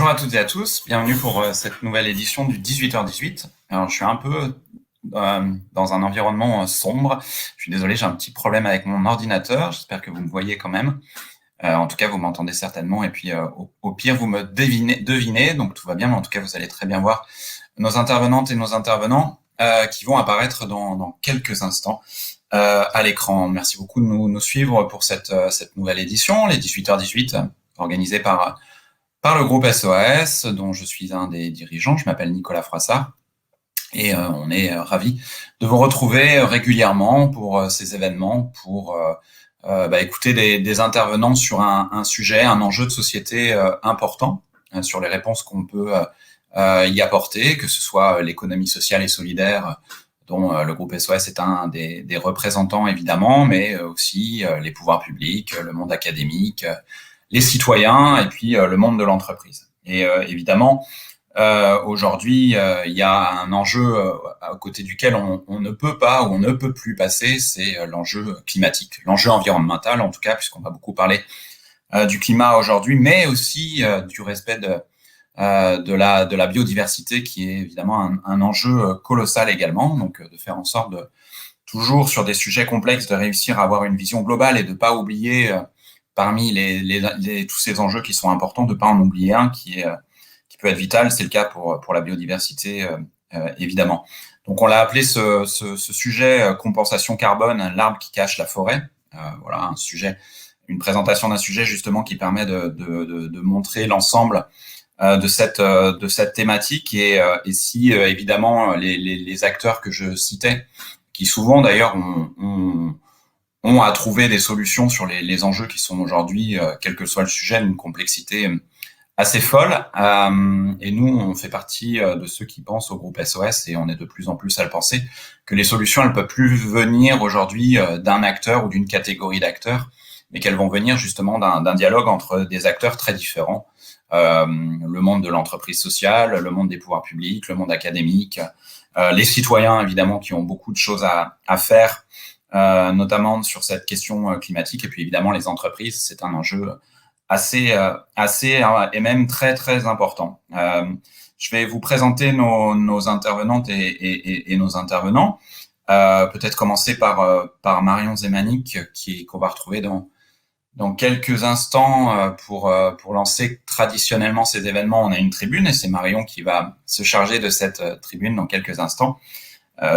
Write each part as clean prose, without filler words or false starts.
Bonjour à toutes et à tous, bienvenue pour cette nouvelle édition du 18h18. Alors, je suis un peu dans un environnement sombre. Je suis désolé, j'ai un petit problème avec mon ordinateur. J'espère que vous me voyez quand même. En tout cas, vous m'entendez certainement. Et puis, au pire, vous me devinez. Donc, tout va bien. Mais en tout cas, vous allez très bien voir nos intervenantes et nos intervenants qui vont apparaître dans quelques instants à l'écran. Merci beaucoup de nous suivre pour cette nouvelle édition, les 18h18, organisée par le groupe SOS, dont je suis un des dirigeants. Je m'appelle Nicolas Froissart et on est ravis de vous retrouver régulièrement pour ces événements, pour écouter des intervenants sur un sujet, un enjeu de société important, sur les réponses qu'on peut y apporter, que ce soit l'économie sociale et solidaire, dont le groupe SOS est un des représentants évidemment, mais aussi les pouvoirs publics, le monde académique, les citoyens et puis le monde de l'entreprise. Et évidemment, aujourd'hui, il y a un enjeu à côté duquel on ne peut pas ou on ne peut plus passer, c'est l'enjeu climatique, l'enjeu environnemental en tout cas, puisqu'on va beaucoup parler du climat aujourd'hui, mais aussi du respect de la biodiversité, qui est évidemment un enjeu colossal également. Donc, de faire en sorte de, toujours sur des sujets complexes, de réussir à avoir une vision globale et de ne pas oublier parmi tous ces enjeux qui sont importants, de ne pas en oublier un qui peut être vital. C'est le cas pour la biodiversité, évidemment. Donc, on l'a appelé ce sujet compensation carbone, l'arbre qui cache la forêt. Voilà, une présentation d'un sujet justement qui permet de montrer l'ensemble de cette thématique et si évidemment les acteurs que je citais, qui souvent d'ailleurs ont à trouver des solutions sur les enjeux qui sont aujourd'hui, quel que soit le sujet, d'une complexité assez folle. Et nous, on fait partie de ceux qui pensent au groupe SOS, et on est de plus en plus à le penser, que les solutions, elles ne peuvent plus venir aujourd'hui d'un acteur ou d'une catégorie d'acteurs, mais qu'elles vont venir justement d'un dialogue entre des acteurs très différents. Le monde de l'entreprise sociale, le monde des pouvoirs publics, le monde académique, les citoyens, évidemment, qui ont beaucoup de choses à faire, notamment sur cette question climatique, et puis évidemment les entreprises. C'est un enjeu assez et même très très important. Je vais vous présenter nos intervenantes et nos intervenants. Peut-être commencer par Marion Zemanic, qu'on va retrouver dans quelques instants pour lancer traditionnellement ces événements. On a une tribune et c'est Marion qui va se charger de cette tribune dans quelques instants.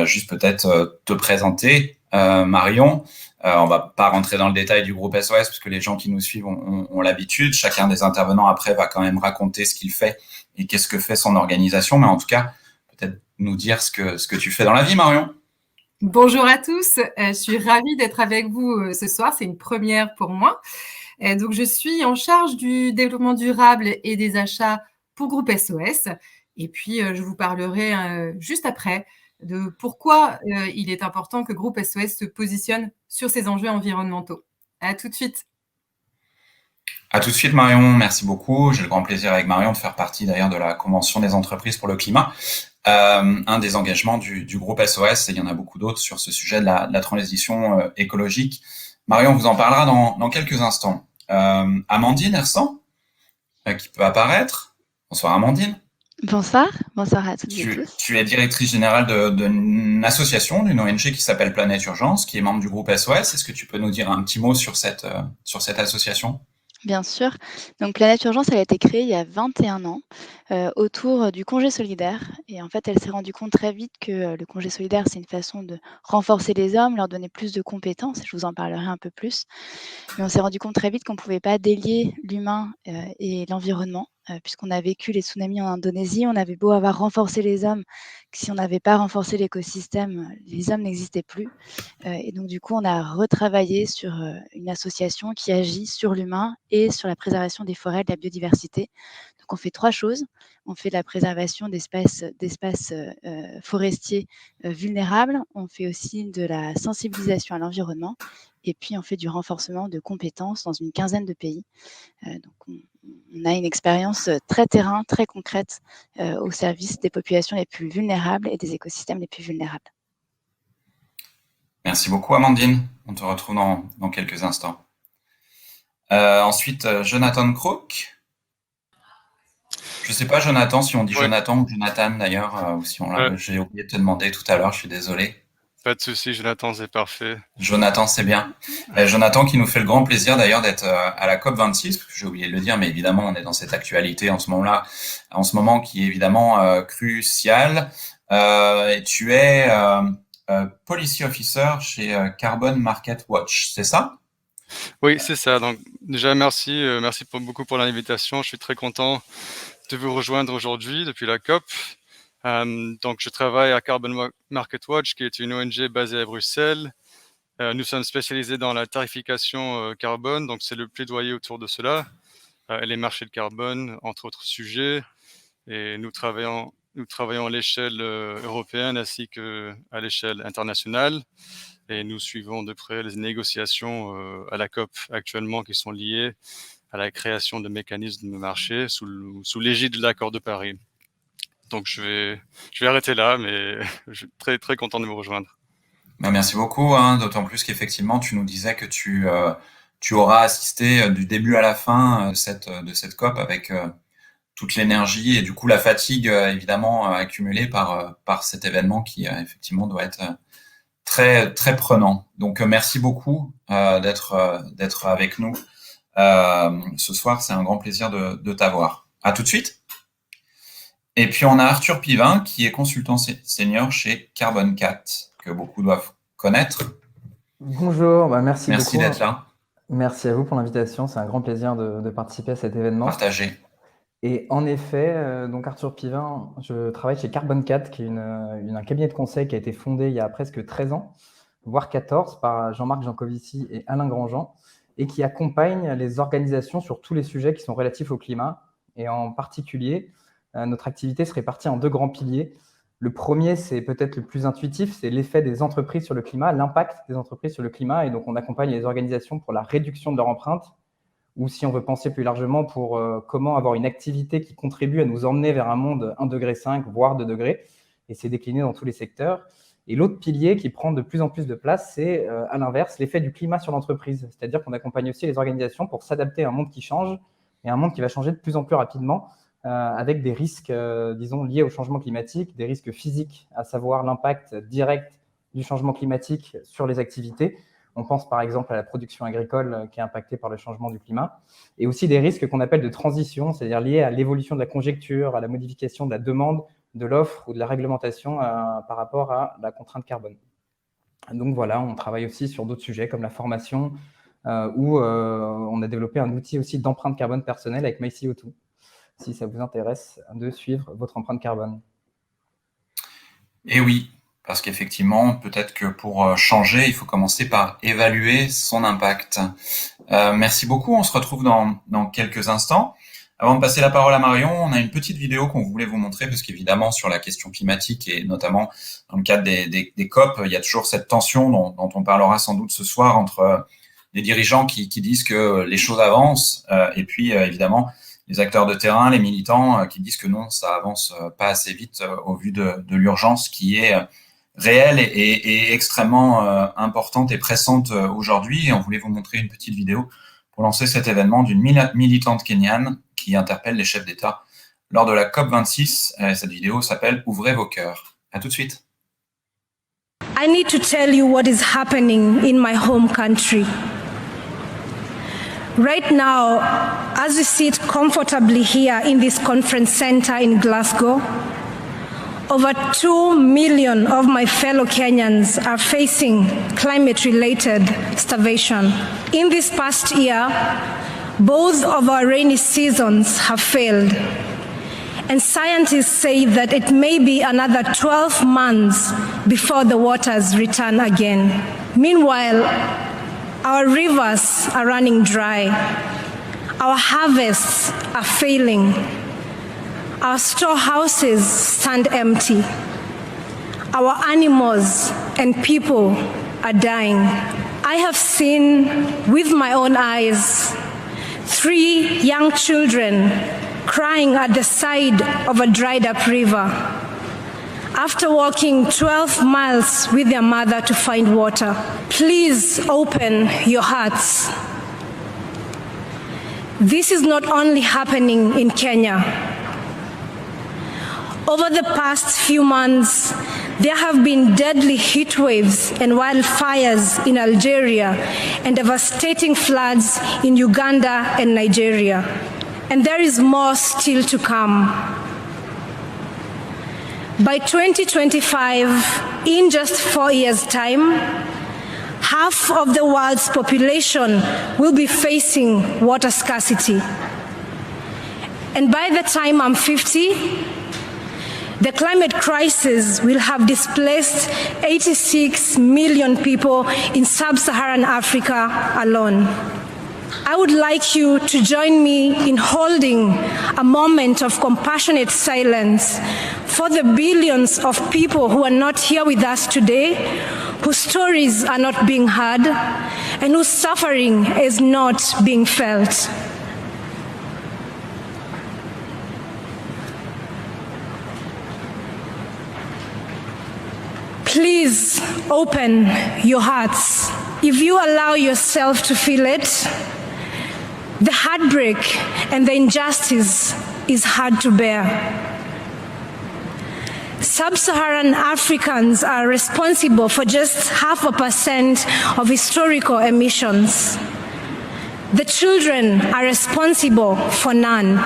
Juste peut-être te présenter, Marion. On va pas rentrer dans le détail du groupe SOS parce que les gens qui nous suivent ont l'habitude. Chacun des intervenants après va quand même raconter ce qu'il fait et qu'est-ce que fait son organisation. Mais en tout cas, peut-être nous dire ce que tu fais dans la vie, Marion. Bonjour à tous, je suis ravie d'être avec vous ce soir, c'est une première pour moi. Donc, je suis en charge du développement durable et des achats pour Groupe SOS. Et puis, je vous parlerai juste après de pourquoi il est important que Groupe SOS se positionne sur ces enjeux environnementaux. À tout de suite. À tout de suite, Marion. Merci beaucoup. J'ai le grand plaisir avec Marion de faire partie d'ailleurs de la Convention des entreprises pour le climat. Un des engagements du groupe SOS, et il y en a beaucoup d'autres sur ce sujet de la transition écologique. Marion vous en parlera dans quelques instants. Amandine Hersan, qui peut apparaître. Bonsoir Amandine. Bonsoir à toutes et tous. Tu es directrice générale d'une association, d'une ONG qui s'appelle Planète Urgence, qui est membre du groupe SOS. Est-ce que tu peux nous dire un petit mot sur cette association ? Bien sûr. Donc Planète Urgence, elle a été créée il y a 21 ans autour du congé solidaire. Et en fait, elle s'est rendue compte très vite que le congé solidaire, c'est une façon de renforcer les hommes, leur donner plus de compétences. Je vous en parlerai un peu plus. Mais on s'est rendu compte très vite qu'on ne pouvait pas délier l'humain et l'environnement, puisqu'on a vécu les tsunamis en Indonésie. On avait beau avoir renforcé les hommes, que si on n'avait pas renforcé l'écosystème, les hommes n'existaient plus. Et donc, du coup, on a retravaillé sur une association qui agit sur l'humain et sur la préservation des forêts, de la biodiversité. Donc, on fait 3 choses. On fait de la préservation d'espaces forestiers vulnérables. On fait aussi de la sensibilisation à l'environnement. Et puis, on fait du renforcement de compétences dans une quinzaine de pays. Donc, on a une expérience très terrain, très concrète au service des populations les plus vulnérables et des écosystèmes les plus vulnérables. Merci beaucoup, Amandine. On te retrouve dans quelques instants. Ensuite, Jonathan Crook. Je sais pas, Jonathan, si on dit Ouais. Jonathan ou Jonathan d'ailleurs, ou si j'ai oublié de te demander tout à l'heure, je suis désolé. Pas de souci, Jonathan, c'est parfait. Jonathan, c'est bien. Jonathan qui nous fait le grand plaisir d'ailleurs d'être à la COP26, parce que j'ai oublié de le dire, mais évidemment, on est dans cette actualité en ce moment qui est évidemment cruciale. Et tu es policy officer chez Carbon Market Watch, c'est ça? Oui, c'est ça. Donc déjà, merci beaucoup pour l'invitation. Je suis très content de vous rejoindre aujourd'hui depuis la COP. Donc, je travaille à Carbon Market Watch, qui est une ONG basée à Bruxelles. Nous sommes spécialisés dans la tarification carbone, donc c'est le plaidoyer autour de cela, et les marchés de carbone, entre autres sujets. Et nous travaillons à l'échelle européenne ainsi qu'à l'échelle internationale. Et nous suivons de près les négociations à la COP actuellement qui sont liées à la création de mécanismes de marché sous l'égide de l'accord de Paris. Donc je vais arrêter là, mais je suis très très content de me rejoindre. Merci beaucoup, d'autant plus qu'effectivement tu nous disais que tu auras assisté du début à la fin de cette COP avec toute l'énergie et du coup la fatigue évidemment accumulée par cet événement qui effectivement doit être très très prenant. Donc merci beaucoup d'être avec nous ce soir, c'est un grand plaisir de t'avoir. À tout de suite. Et puis on a Arthur Pivin qui est consultant senior chez Carbon 4 que beaucoup doivent connaître. Bonjour, merci beaucoup. Merci d'être là. Merci à vous pour l'invitation, c'est un grand plaisir de participer à cet événement. Partagé. Et en effet, donc Arthur Pivin, je travaille chez Carbon 4 qui est un cabinet de conseil qui a été fondé il y a presque 13 ans, voire 14, par Jean-Marc Jancovici et Alain Grandjean, et qui accompagne les organisations sur tous les sujets qui sont relatifs au climat. Et en particulier, notre activité se répartit en 2 grands piliers. Le premier, c'est peut-être le plus intuitif, c'est l'effet des entreprises sur le climat, l'impact des entreprises sur le climat. Et donc, on accompagne les organisations pour la réduction de leur empreinte, ou si on veut penser plus largement pour comment avoir une activité qui contribue à nous emmener vers un monde 1,5 degré, voire 2 degrés. Et c'est décliné dans tous les secteurs. Et l'autre pilier qui prend de plus en plus de place, c'est à l'inverse, l'effet du climat sur l'entreprise. C'est-à-dire qu'on accompagne aussi les organisations pour s'adapter à un monde qui change et un monde qui va changer de plus en plus rapidement. Avec des risques, disons, liés au changement climatique, des risques physiques, à savoir l'impact direct du changement climatique sur les activités. On pense par exemple à la production agricole qui est impactée par le changement du climat, et aussi des risques qu'on appelle de transition, c'est-à-dire liés à l'évolution de la conjecture, à la modification de la demande, de l'offre ou de la réglementation par rapport à la contrainte carbone. Donc voilà, on travaille aussi sur d'autres sujets comme la formation, où on a développé un outil aussi d'empreinte carbone personnelle avec MyCO2. Si ça vous intéresse de suivre votre empreinte carbone. Et oui, parce qu'effectivement, peut-être que pour changer, il faut commencer par évaluer son impact. Merci beaucoup, on se retrouve dans quelques instants. Avant de passer la parole à Marion, on a une petite vidéo qu'on voulait vous montrer, parce qu'évidemment, sur la question climatique et notamment dans le cadre des COP, il y a toujours cette tension dont on parlera sans doute ce soir entre des dirigeants qui disent que les choses avancent et puis évidemment les acteurs de terrain, les militants qui disent que non, ça avance pas assez vite au vu de l'urgence qui est réelle et extrêmement importante et pressante aujourd'hui. Et on voulait vous montrer une petite vidéo pour lancer cet événement d'une militante kenyane qui interpelle les chefs d'État lors de la COP26. Cette vidéo s'appelle « Ouvrez vos cœurs ». À tout de suite. I need to tell you what is happening in my home country. Right now, as we sit comfortably here in this conference center in Glasgow, over 2 million of my fellow Kenyans are facing climate-related starvation. In this past year, both of our rainy seasons have failed, and scientists say that it may be another 12 months before the waters return again. Meanwhile, our rivers are running dry. Our harvests are failing. Our storehouses stand empty. Our animals and people are dying. I have seen with my own eyes 3 young children crying at the side of a dried up river after walking 12 miles with their mother to find water. Please open your hearts. This is not only happening in Kenya. Over the past few months, there have been deadly heat waves and wildfires in Algeria and devastating floods in Uganda and Nigeria. And there is more still to come. By 2025, in just 4 years' time, half of the world's population will be facing water scarcity. And by the time I'm 50, the climate crisis will have displaced 86 million people in sub-Saharan Africa alone. I would like you to join me in holding a moment of compassionate silence for the billions of people who are not here with us today, whose stories are not being heard, and whose suffering is not being felt. Please open your hearts. If you allow yourself to feel it, the heartbreak and the injustice is hard to bear. Sub-Saharan Africans are responsible for just 0.5% of historical emissions. The children are responsible for none,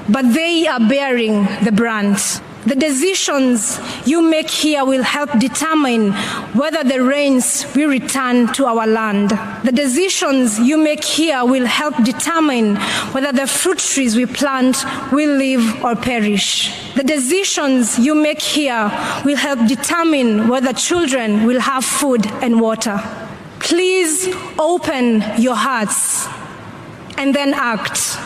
but they are bearing the brunt. The decisions you make here will help determine whether the rains will return to our land. The decisions you make here will help determine whether the fruit trees we plant will live or perish. The decisions you make here will help determine whether children will have food and water. Please open your hearts and then act.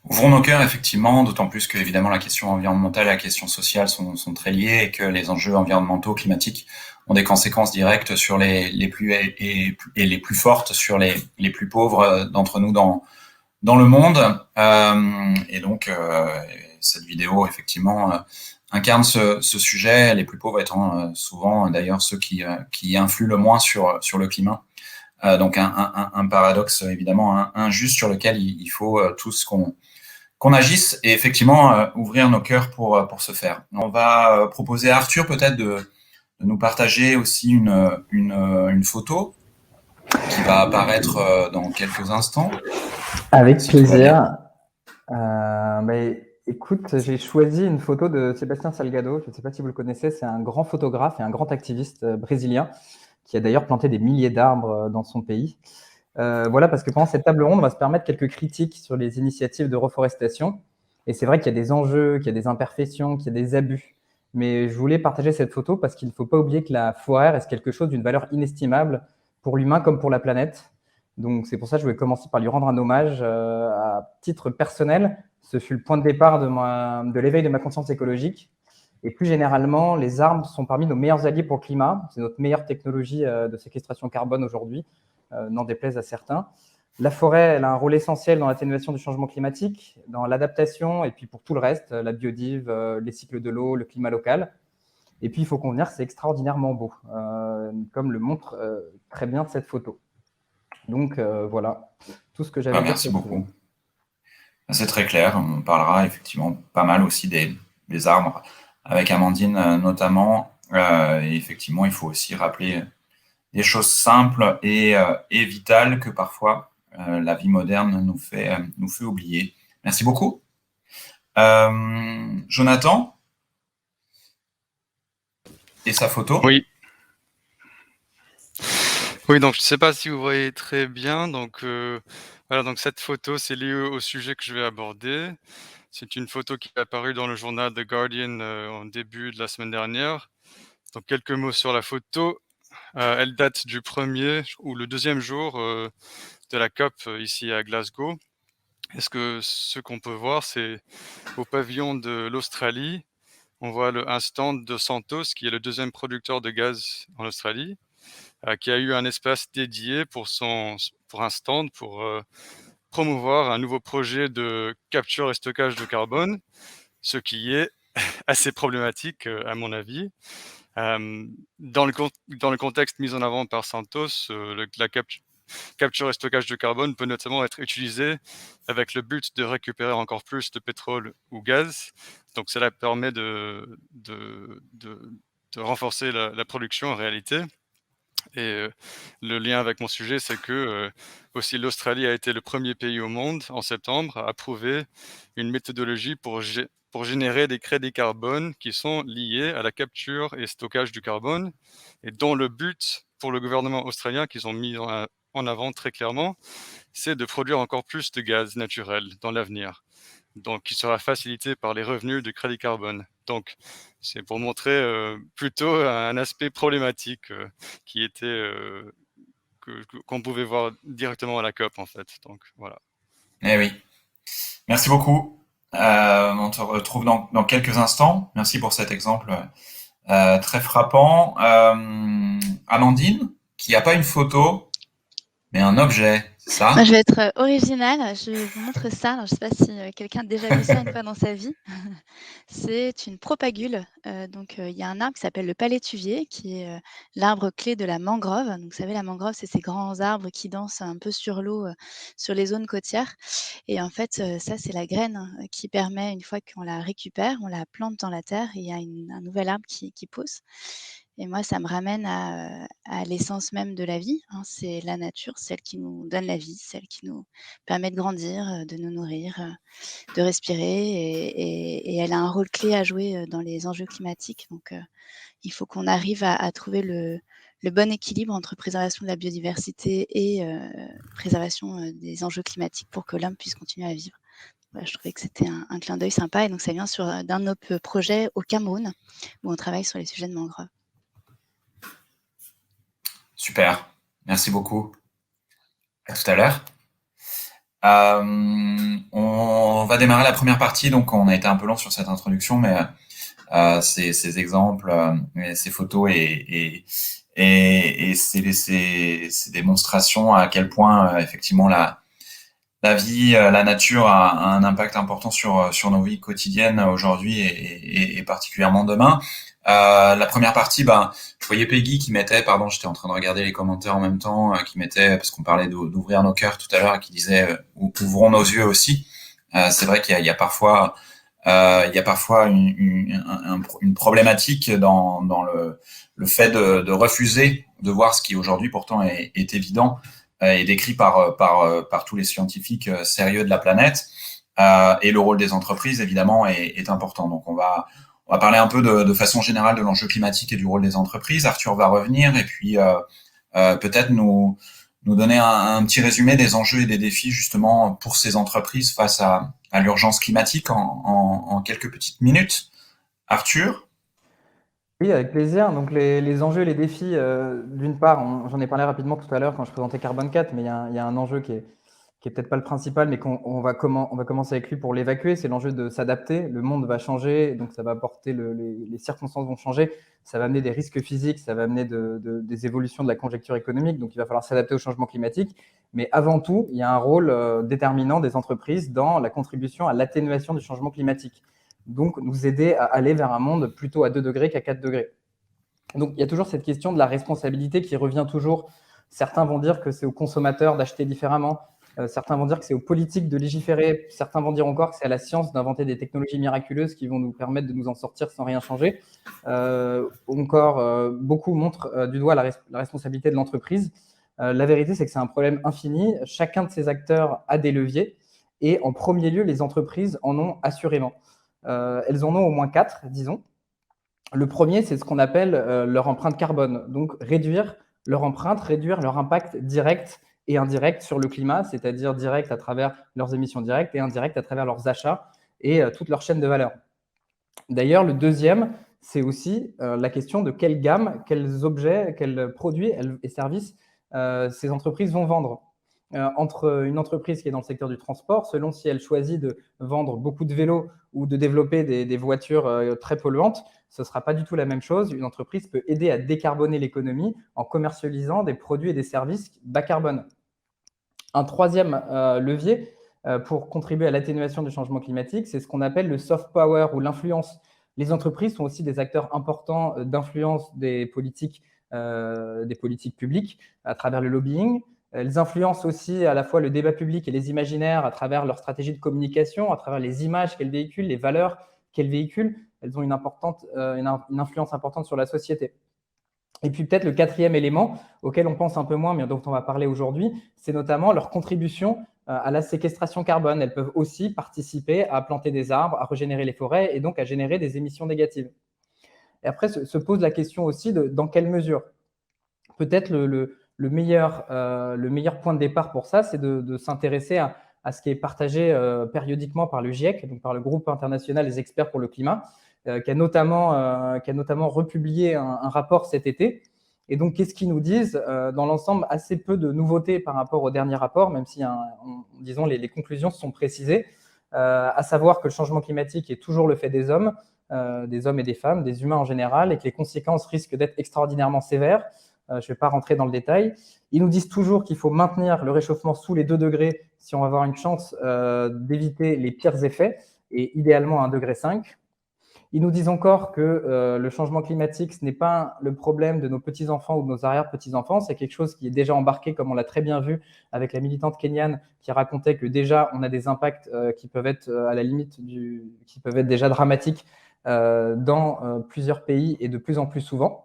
Ouvrons nos cœurs, effectivement, d'autant plus que, évidemment, la question environnementale et la question sociale sont très liées et que les enjeux environnementaux, climatiques ont des conséquences directes sur les plus et les plus fortes sur les plus pauvres d'entre nous dans le monde. Et donc, cette vidéo, effectivement, incarne ce sujet, les plus pauvres étant souvent, d'ailleurs, ceux qui influent le moins sur le climat. Donc, un paradoxe, évidemment, injuste sur lequel il faut tous qu'on agisse et effectivement ouvrir nos cœurs pour ce faire. On va proposer à Arthur peut-être de nous partager aussi une photo qui va apparaître dans quelques instants. Avec plaisir. Écoute, j'ai choisi une photo de Sébastien Salgado. Je ne sais pas si vous le connaissez, c'est un grand photographe et un grand activiste brésilien qui a d'ailleurs planté des milliers d'arbres dans son pays. Voilà, parce que pendant cette table ronde, on va se permettre quelques critiques sur les initiatives de reforestation. Et c'est vrai qu'il y a des enjeux, qu'il y a des imperfections, qu'il y a des abus. Mais je voulais partager cette photo parce qu'il ne faut pas oublier que la forêt reste quelque chose d'une valeur inestimable pour l'humain comme pour la planète. Donc c'est pour ça que je voulais commencer par lui rendre un hommage à titre personnel. Ce fut le point de départ de l'éveil de ma conscience écologique. Et plus généralement, les arbres sont parmi nos meilleurs alliés pour le climat. C'est notre meilleure technologie de séquestration carbone aujourd'hui. N'en déplaise à certains. La forêt, elle a un rôle essentiel dans l'atténuation du changement climatique, dans l'adaptation et puis pour tout le reste, la biodive, les cycles de l'eau, le climat local. Et puis, il faut convenir, c'est extraordinairement beau, comme le montre très bien cette photo. Donc, voilà, tout ce que j'avais à dire. Merci beaucoup. C'est très clair. On parlera effectivement pas mal aussi des arbres, avec Amandine notamment. Et effectivement, il faut aussi rappeler des choses simples et vitales que parfois la vie moderne nous fait oublier. Merci beaucoup. Jonathan et sa photo. Oui, donc je ne sais pas si vous voyez très bien. Donc voilà, donc cette photo, c'est lié au sujet que je vais aborder. C'est une photo qui est apparue dans le journal The Guardian en début de la semaine dernière. Donc quelques mots sur la photo. Elle date du premier ou le deuxième jour de la COP ici à Glasgow. Ce qu'on peut voir, c'est au pavillon de l'Australie, on voit un stand de Santos, qui est le deuxième producteur de gaz en Australie, qui a eu un espace dédié pour un stand pour promouvoir un nouveau projet de capture et stockage de carbone, ce qui est assez problématique à mon avis. Dans le contexte mis en avant par Santos, la capture et stockage de carbone peut notamment être utilisé avec le but de récupérer encore plus de pétrole ou gaz. Donc cela permet de renforcer la production en réalité. Et le lien avec mon sujet, c'est que aussi l'Australie a été le premier pays au monde en septembre à approuver une méthodologie pour générer des crédits carbone qui sont liés à la capture et stockage du carbone, et dont le but pour le gouvernement australien, qu'ils ont mis en avant très clairement, c'est de produire encore plus de gaz naturel dans l'avenir, donc qui sera facilité par les revenus du crédit carbone. Donc, c'est pour montrer plutôt un aspect problématique qui était qu'on pouvait voir directement à la COP, en fait. Donc, voilà. Eh oui. Merci beaucoup. On te retrouve dans quelques instants. Merci pour cet exemple très frappant. Amandine, qui n'a pas une photo, mais un objet, c'est ça? Moi, je vais être originale. Je vous montre ça. Alors, je ne sais pas si quelqu'un a déjà vu ça une fois dans sa vie. C'est une propagule. Donc, il y a un arbre qui s'appelle le palétuvier, qui est l'arbre clé de la mangrove. Donc, vous savez, la mangrove, c'est ces grands arbres qui dansent un peu sur l'eau, sur les zones côtières. Et en fait, ça, c'est la graine qui permet, une fois qu'on la récupère, on la plante dans la terre et il y a un nouvel arbre qui pousse. Et moi, ça me ramène à l'essence même de la vie. Hein. C'est la nature, celle qui nous donne la vie, celle qui nous permet de grandir, de nous nourrir, de respirer. Et elle a un rôle clé à jouer dans les enjeux climatiques. Donc, il faut qu'on arrive à trouver le bon équilibre entre préservation de la biodiversité et préservation des enjeux climatiques pour que l'homme puisse continuer à vivre. Voilà, je trouvais que c'était un clin d'œil sympa. Et donc, ça vient d'un de nos projets au Cameroun, où on travaille sur les sujets de mangrove. Super, merci beaucoup. À tout à l'heure. On va démarrer la première partie, donc on a été un peu long sur cette introduction, mais ces exemples, ces photos et ces démonstrations à quel point effectivement la vie, la nature a un impact important sur nos vies quotidiennes aujourd'hui et particulièrement demain. La première partie, je voyais Peggy qui mettait, pardon, j'étais en train de regarder les commentaires en même temps, qui mettait, parce qu'on parlait d'ouvrir nos cœurs tout à l'heure, et qui disait ouvrons nos yeux aussi. C'est vrai qu'il y a parfois une problématique dans le fait de refuser de voir ce qui aujourd'hui pourtant est évident et décrit par tous les scientifiques sérieux de la planète. Et le rôle des entreprises, évidemment, est important. Donc, on va parler un peu de façon générale de l'enjeu climatique et du rôle des entreprises. Arthur va revenir et puis peut-être nous donner un petit résumé des enjeux et des défis justement pour ces entreprises face à l'urgence climatique en quelques petites minutes. Arthur? Oui, avec plaisir. Donc les enjeux et les défis, d'une part, j'en ai parlé rapidement tout à l'heure quand je présentais Carbone 4, mais il y a un enjeu qui est peut-être pas le principal, mais on va commencer avec lui pour l'évacuer. C'est l'enjeu de s'adapter. Le monde va changer, donc ça va apporter les circonstances vont changer. Ça va amener des risques physiques, ça va amener des évolutions de la conjoncture économique. Donc il va falloir s'adapter au changement climatique. Mais avant tout, il y a un rôle déterminant des entreprises dans la contribution à l'atténuation du changement climatique. Donc nous aider à aller vers un monde plutôt à 2 degrés qu'à 4 degrés. Donc il y a toujours cette question de la responsabilité qui revient toujours. Certains vont dire que c'est aux consommateurs d'acheter différemment. Certains vont dire que c'est aux politiques de légiférer. Certains vont dire encore que c'est à la science d'inventer des technologies miraculeuses qui vont nous permettre de nous en sortir sans rien changer. Beaucoup montrent du doigt la responsabilité de l'entreprise. La vérité, c'est que c'est un problème infini. Chacun de ces acteurs a des leviers. Et en premier lieu, les entreprises en ont assurément. Elles en ont au moins 4, disons. Le premier, c'est ce qu'on appelle leur empreinte carbone. Donc, réduire leur empreinte, réduire leur impact direct et indirect sur le climat, c'est-à-dire direct à travers leurs émissions directes et indirect à travers leurs achats et toute leur chaîne de valeur. D'ailleurs, le deuxième, c'est aussi la question de quelle gamme, quels objets, quels produits et services ces entreprises vont vendre. Entre une entreprise qui est dans le secteur du transport, selon si elle choisit de vendre beaucoup de vélos ou de développer des voitures très polluantes, ce ne sera pas du tout la même chose. Une entreprise peut aider à décarboner l'économie en commercialisant des produits et des services bas carbone. Un troisième levier pour contribuer à l'atténuation du changement climatique, c'est ce qu'on appelle le soft power ou l'influence. Les entreprises sont aussi des acteurs importants d'influence des politiques publiques à travers le lobbying. Elles influencent aussi à la fois le débat public et les imaginaires à travers leur stratégie de communication, à travers les images qu'elles véhiculent, les valeurs qu'elles véhiculent. Elles ont une influence importante sur la société. Et puis peut-être le quatrième élément, auquel on pense un peu moins, mais dont on va parler aujourd'hui, c'est notamment leur contribution à la séquestration carbone. Elles peuvent aussi participer à planter des arbres, à régénérer les forêts et donc à générer des émissions négatives. Et après, se pose la question aussi de dans quelle mesure. Peut-être le meilleur point de départ pour ça, c'est de s'intéresser à ce qui est partagé périodiquement par le GIEC, donc par le groupe international des experts pour le climat, qui a notamment republié un rapport cet été. Et donc, qu'est-ce qu'ils nous disent? Dans l'ensemble, assez peu de nouveautés par rapport au dernier rapport, même si, disons, les conclusions se sont précisées, à savoir que le changement climatique est toujours le fait des hommes et des femmes, des humains en général, et que les conséquences risquent d'être extraordinairement sévères. Je ne vais pas rentrer dans le détail. Ils nous disent toujours qu'il faut maintenir le réchauffement sous les 2 degrés si on va avoir une chance d'éviter les pires effets, et idéalement 1,5 degré. Ils nous disent encore que le changement climatique, ce n'est pas le problème de nos petits-enfants ou de nos arrière-petits-enfants, c'est quelque chose qui est déjà embarqué, comme on l'a très bien vu avec la militante kenyane qui racontait que déjà on a des impacts qui peuvent être à la limite qui peuvent être déjà dramatiques dans plusieurs pays et de plus en plus souvent.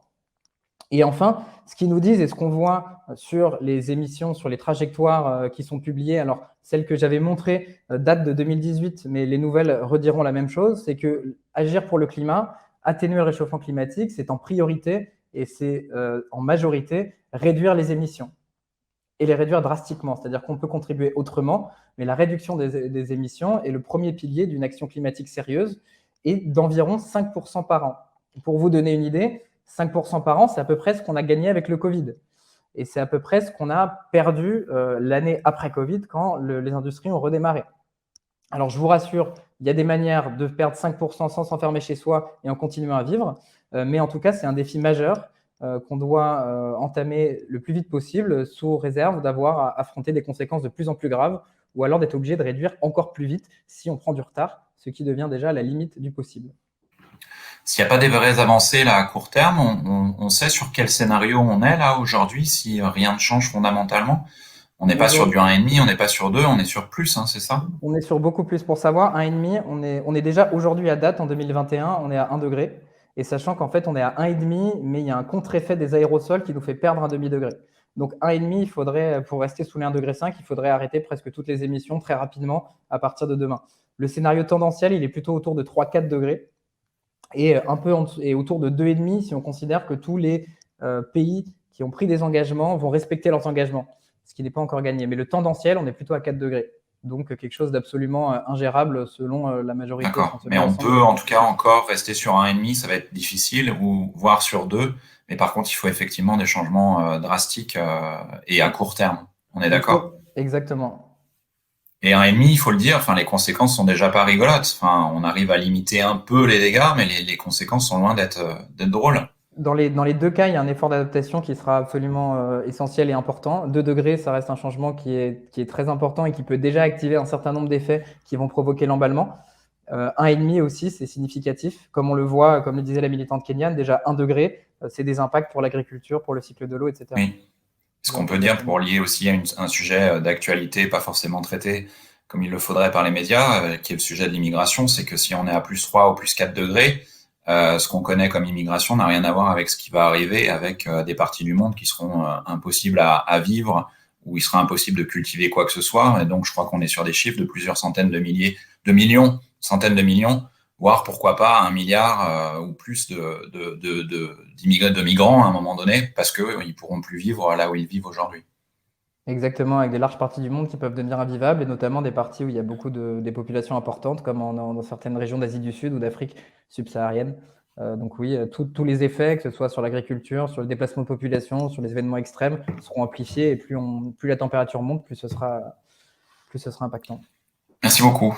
Et enfin, ce qu'ils nous disent et ce qu'on voit sur les émissions, sur les trajectoires qui sont publiées, alors celles que j'avais montrées datent de 2018, mais les nouvelles rediront la même chose, c'est que agir pour le climat, atténuer le réchauffement climatique, c'est en priorité et c'est en majorité réduire les émissions et les réduire drastiquement. C'est-à-dire qu'on peut contribuer autrement, mais la réduction des émissions est le premier pilier d'une action climatique sérieuse et d'environ 5% par an. Pour vous donner une idée, 5% par an, c'est à peu près ce qu'on a gagné avec le Covid. Et c'est à peu près ce qu'on a perdu l'année après Covid quand les industries ont redémarré. Alors, je vous rassure, il y a des manières de perdre 5% sans s'enfermer chez soi et en continuant à vivre. Mais en tout cas, c'est un défi majeur qu'on doit entamer le plus vite possible sous réserve d'avoir à affronter des conséquences de plus en plus graves ou alors d'être obligé de réduire encore plus vite si on prend du retard, ce qui devient déjà la limite du possible. S'il n'y a pas des vraies avancées là à court terme, on sait sur quel scénario on est là aujourd'hui si rien ne change fondamentalement. On n'est pas sur du 1,5, on n'est pas sur 2, on est sur plus, hein, c'est ça? On est sur beaucoup plus. Pour savoir, 1,5, on est déjà aujourd'hui à date, en 2021, on est à 1 degré. Et sachant qu'en fait, on est à 1,5, mais il y a un contre-effet des aérosols qui nous fait perdre un demi-degré. Donc 1,5, il faudrait, pour rester sous les 1,5 degré, il faudrait arrêter presque toutes les émissions très rapidement à partir de demain. Le scénario tendanciel, il est plutôt autour de 3-4 degrés. Et autour de 2,5 si on considère que tous les pays qui ont pris des engagements vont respecter leurs engagements, ce qui n'est pas encore gagné. Mais le tendanciel, on est plutôt à 4 degrés. Donc, quelque chose d'absolument ingérable selon la majorité. D'accord, mais on peut en tout cas encore rester sur 1,5, ça va être difficile, ou voire sur 2. Mais par contre, il faut effectivement des changements drastiques et à court terme. On est d'accord? Exactement. Et 1,5, il faut le dire, enfin, les conséquences sont déjà pas rigolotes. Enfin, on arrive à limiter un peu les dégâts, mais les conséquences sont loin d'être drôles. Dans les deux cas, il y a un effort d'adaptation qui sera absolument essentiel et important. 2 degrés, ça reste un changement qui est très important et qui peut déjà activer un certain nombre d'effets qui vont provoquer l'emballement. 1,5 aussi, c'est significatif. Comme on le voit, comme le disait la militante kenyane, déjà 1 degré, c'est des impacts pour l'agriculture, pour le cycle de l'eau, etc. Oui. Ce qu'on peut dire pour lier aussi à un sujet d'actualité pas forcément traité comme il le faudrait par les médias, qui est le sujet de l'immigration, c'est que si on est à plus 3 ou plus 4 degrés, ce qu'on connaît comme immigration n'a rien à voir avec ce qui va arriver avec des parties du monde qui seront impossibles à vivre, où il sera impossible de cultiver quoi que ce soit. Et donc, je crois qu'on est sur des chiffres de plusieurs centaines de millions, voire pourquoi pas 1 milliard ou plus de migrants à un moment donné, parce qu'ils ne pourront plus vivre là où ils vivent aujourd'hui. Exactement, avec des larges parties du monde qui peuvent devenir invivables, et notamment des parties où il y a beaucoup des populations importantes, comme dans certaines régions d'Asie du Sud ou d'Afrique subsaharienne. Donc oui, tous les effets, que ce soit sur l'agriculture, sur le déplacement de population, sur les événements extrêmes, seront amplifiés, et plus la température monte, plus ce sera impactant. Merci beaucoup.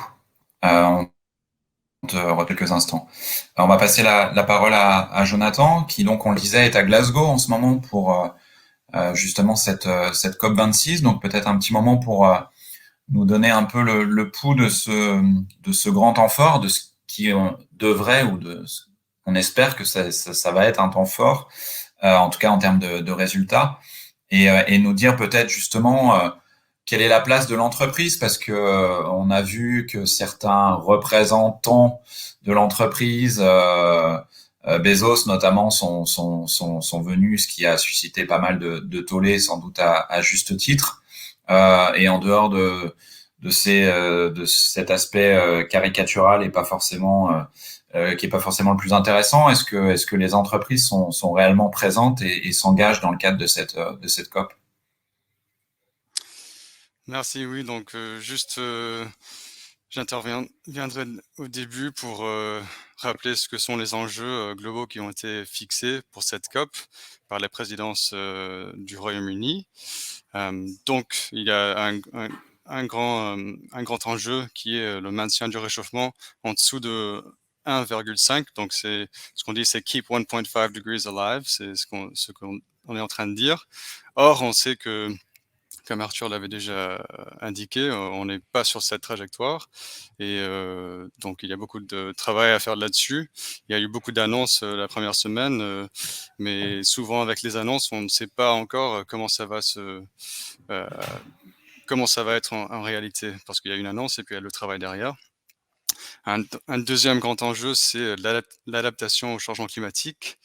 Quelques instants. Alors, on va passer la parole à Jonathan, qui donc, on le disait, est à Glasgow en ce moment pour justement cette COP26. Donc peut-être un petit moment pour nous donner un peu le pouls de ce grand temps fort, de ce qui devrait ou on espère que ça va être un temps fort, en tout cas en termes de résultats. et nous dire peut-être justement quelle est la place de l'entreprise, parce que on a vu que certains représentants de l'entreprise, Bezos notamment, sont venus, ce qui a suscité pas mal de tollé, sans doute à juste titre. Et en dehors de cet aspect caricatural et pas forcément qui est pas forcément le plus intéressant, est-ce que les entreprises sont réellement présentes et s'engagent dans le cadre de cette COP? Merci, oui, donc j'interviendrai au début pour rappeler ce que sont les enjeux globaux qui ont été fixés pour cette COP par la présidence du Royaume-Uni. Donc, il y a un grand enjeu qui est le maintien du réchauffement en dessous de 1,5. Donc, c'est ce qu'on dit, c'est keep 1.5 degrees alive, c'est ce qu'on est en train de dire. Or, on sait que, comme Arthur l'avait déjà indiqué, on n'est pas sur cette trajectoire et donc il y a beaucoup de travail à faire là-dessus. Il y a eu beaucoup d'annonces la première semaine, mais souvent avec les annonces, on ne sait pas encore comment ça va être en réalité, parce qu'il y a une annonce et puis il y a le travail derrière. Un deuxième grand enjeu, c'est l'adaptation au changement climatique,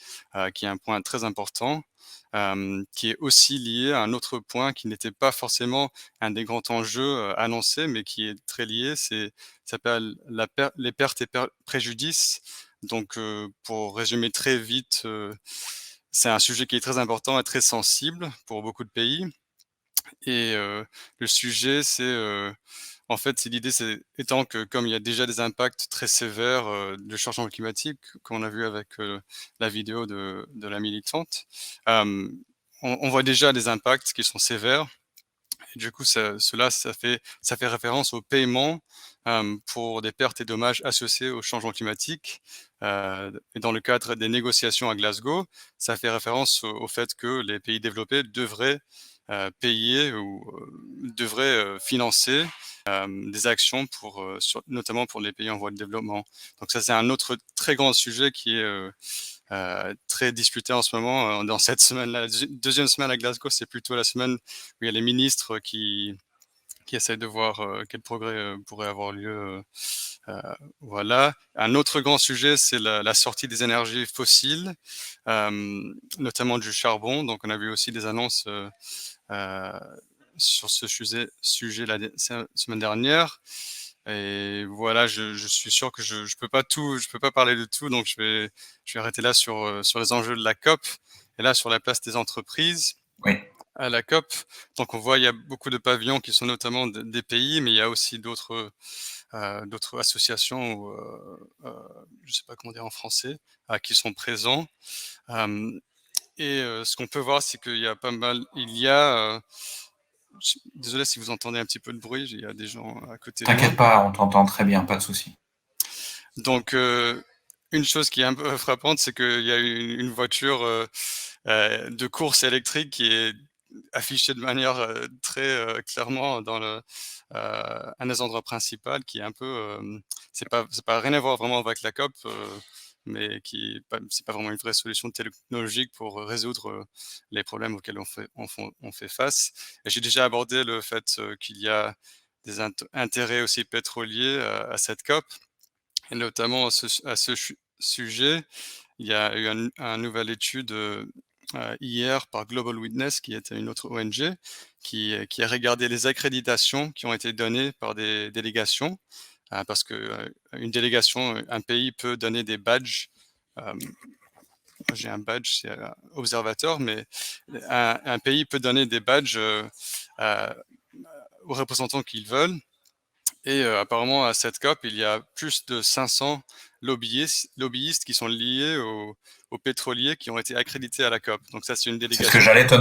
qui est un point très important, qui est aussi lié à un autre point qui n'était pas forcément un des grands enjeux annoncés, mais qui est très lié. Ça s'appelle les pertes et préjudices. Donc, pour résumer très vite, c'est un sujet qui est très important et très sensible pour beaucoup de pays. Et le sujet, en fait, étant que comme il y a déjà des impacts très sévères du changement climatique, qu'on a vu avec la vidéo de la militante, on voit déjà des impacts qui sont sévères. Et du coup, ça fait référence au paiement pour des pertes et dommages associés au changement climatique. Et dans le cadre des négociations à Glasgow, ça fait référence au fait que les pays développés devraient payer ou devraient financer des actions notamment pour les pays en voie de développement. Donc ça, c'est un autre très grand sujet qui est très disputé en ce moment dans cette semaine-là. La deuxième semaine à Glasgow, c'est plutôt la semaine où il y a les ministres qui essayent de voir quel progrès pourrait avoir lieu. Voilà. Un autre grand sujet, c'est la sortie des énergies fossiles, notamment du charbon. Donc, on a vu aussi des annonces sur ce sujet la semaine dernière. Et voilà, je suis sûr que je peux pas parler de tout, donc je vais arrêter là sur les enjeux de la COP et là sur la place des entreprises. Oui. À la COP. Donc on voit il y a beaucoup de pavillons qui sont notamment des pays, mais il y a aussi d'autres associations ou je sais pas comment dire en français qui sont présents. Et ce qu'on peut voir, c'est qu'il y a pas mal. Désolé si vous entendez un petit peu de bruit, il y a des gens à côté de moi. T'inquiète pas, on t'entend très bien, pas de souci. Donc, une chose qui est un peu frappante, c'est qu'il y a une voiture de course électrique qui est affichée de manière très clairement dans un des endroits principaux, qui est un peu, c'est pas rien à voir vraiment avec la COP, mais c'est pas vraiment une vraie solution technologique pour résoudre les problèmes auxquels on fait face. Et j'ai déjà abordé le fait qu'il y a des intérêts aussi pétroliers à cette COP. Et notamment à ce sujet, il y a eu une nouvelle étude hier par Global Witness, qui était une autre ONG, qui a regardé les accréditations qui ont été données par des délégations, parce que une délégation, un pays peut donner des badges. J'ai un badge, c'est observateur, mais un pays peut donner des badges aux représentants qu'ils veulent. Et apparemment, à cette COP, il y a plus de 500 lobbyistes qui sont liés aux pétroliers qui ont été accrédités à la COP. Donc ça, c'est une délégation. C'est ce que j'allais te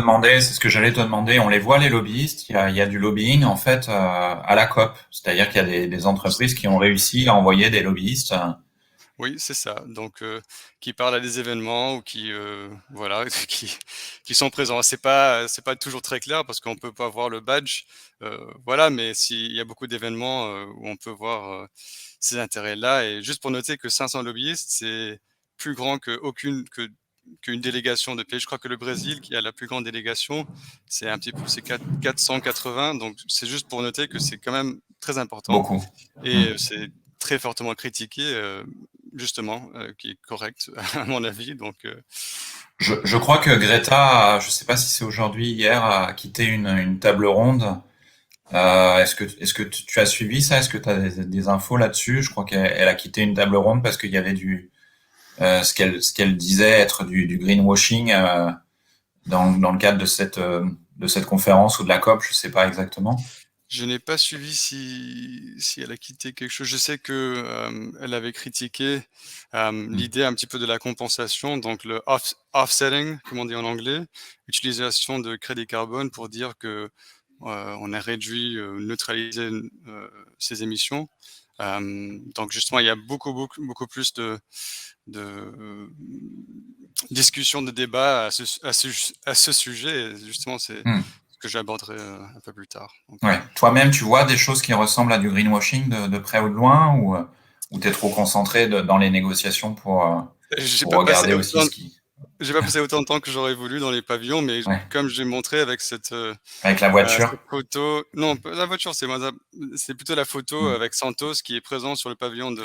demander. On les voit, les lobbyistes. Il y a du lobbying, en fait, à la COP. C'est-à-dire qu'il y a des entreprises qui ont réussi à envoyer des lobbyistes. Oui, c'est ça. Donc, qui parlent à des événements ou voilà, qui sont présents. C'est pas toujours très clair parce qu'on peut pas voir le badge, voilà. Mais il y a beaucoup d'événements où on peut voir ces intérêts-là. Et juste pour noter que 500 lobbyistes, c'est plus grand que qu'une délégation de pays. Je crois que le Brésil, qui a la plus grande délégation, c'est un petit peu, c'est 480. Donc, c'est juste pour noter que c'est quand même très important. Beaucoup. Et c'est très fortement critiqué, justement, qui est correct, à mon avis. Donc, Je crois que Greta, je sais pas si c'est aujourd'hui, hier, a quitté une table ronde. Est-ce que tu as suivi ça? Est-ce que tu as des infos là-dessus? Je crois qu'elle a quitté une table ronde parce qu'il y avait ce qu'elle disait être du greenwashing dans le cadre de cette conférence ou de la COP, je sais pas exactement. je n'ai pas suivi si elle a quitté quelque chose. Je sais que elle avait critiqué l'idée un petit peu de la compensation, donc le offsetting, comme on dit en anglais, utilisation de crédit carbone pour dire que on a réduit, neutralisé ces émissions. Donc justement, il y a beaucoup plus de discussions, de débats à ce sujet. Et justement, c'est ce que j'aborderai un peu plus tard. Donc, ouais. Toi-même, tu vois des choses qui ressemblent à du greenwashing de près ou de loin, ou t'es trop concentré dans les négociations pour regarder aussi ce qui... J'ai pas passé autant de temps que j'aurais voulu dans les pavillons, mais comme j'ai montré avec avec la voiture. cette photo, non, la voiture, c'est plutôt la photo avec Santos qui est présent sur le pavillon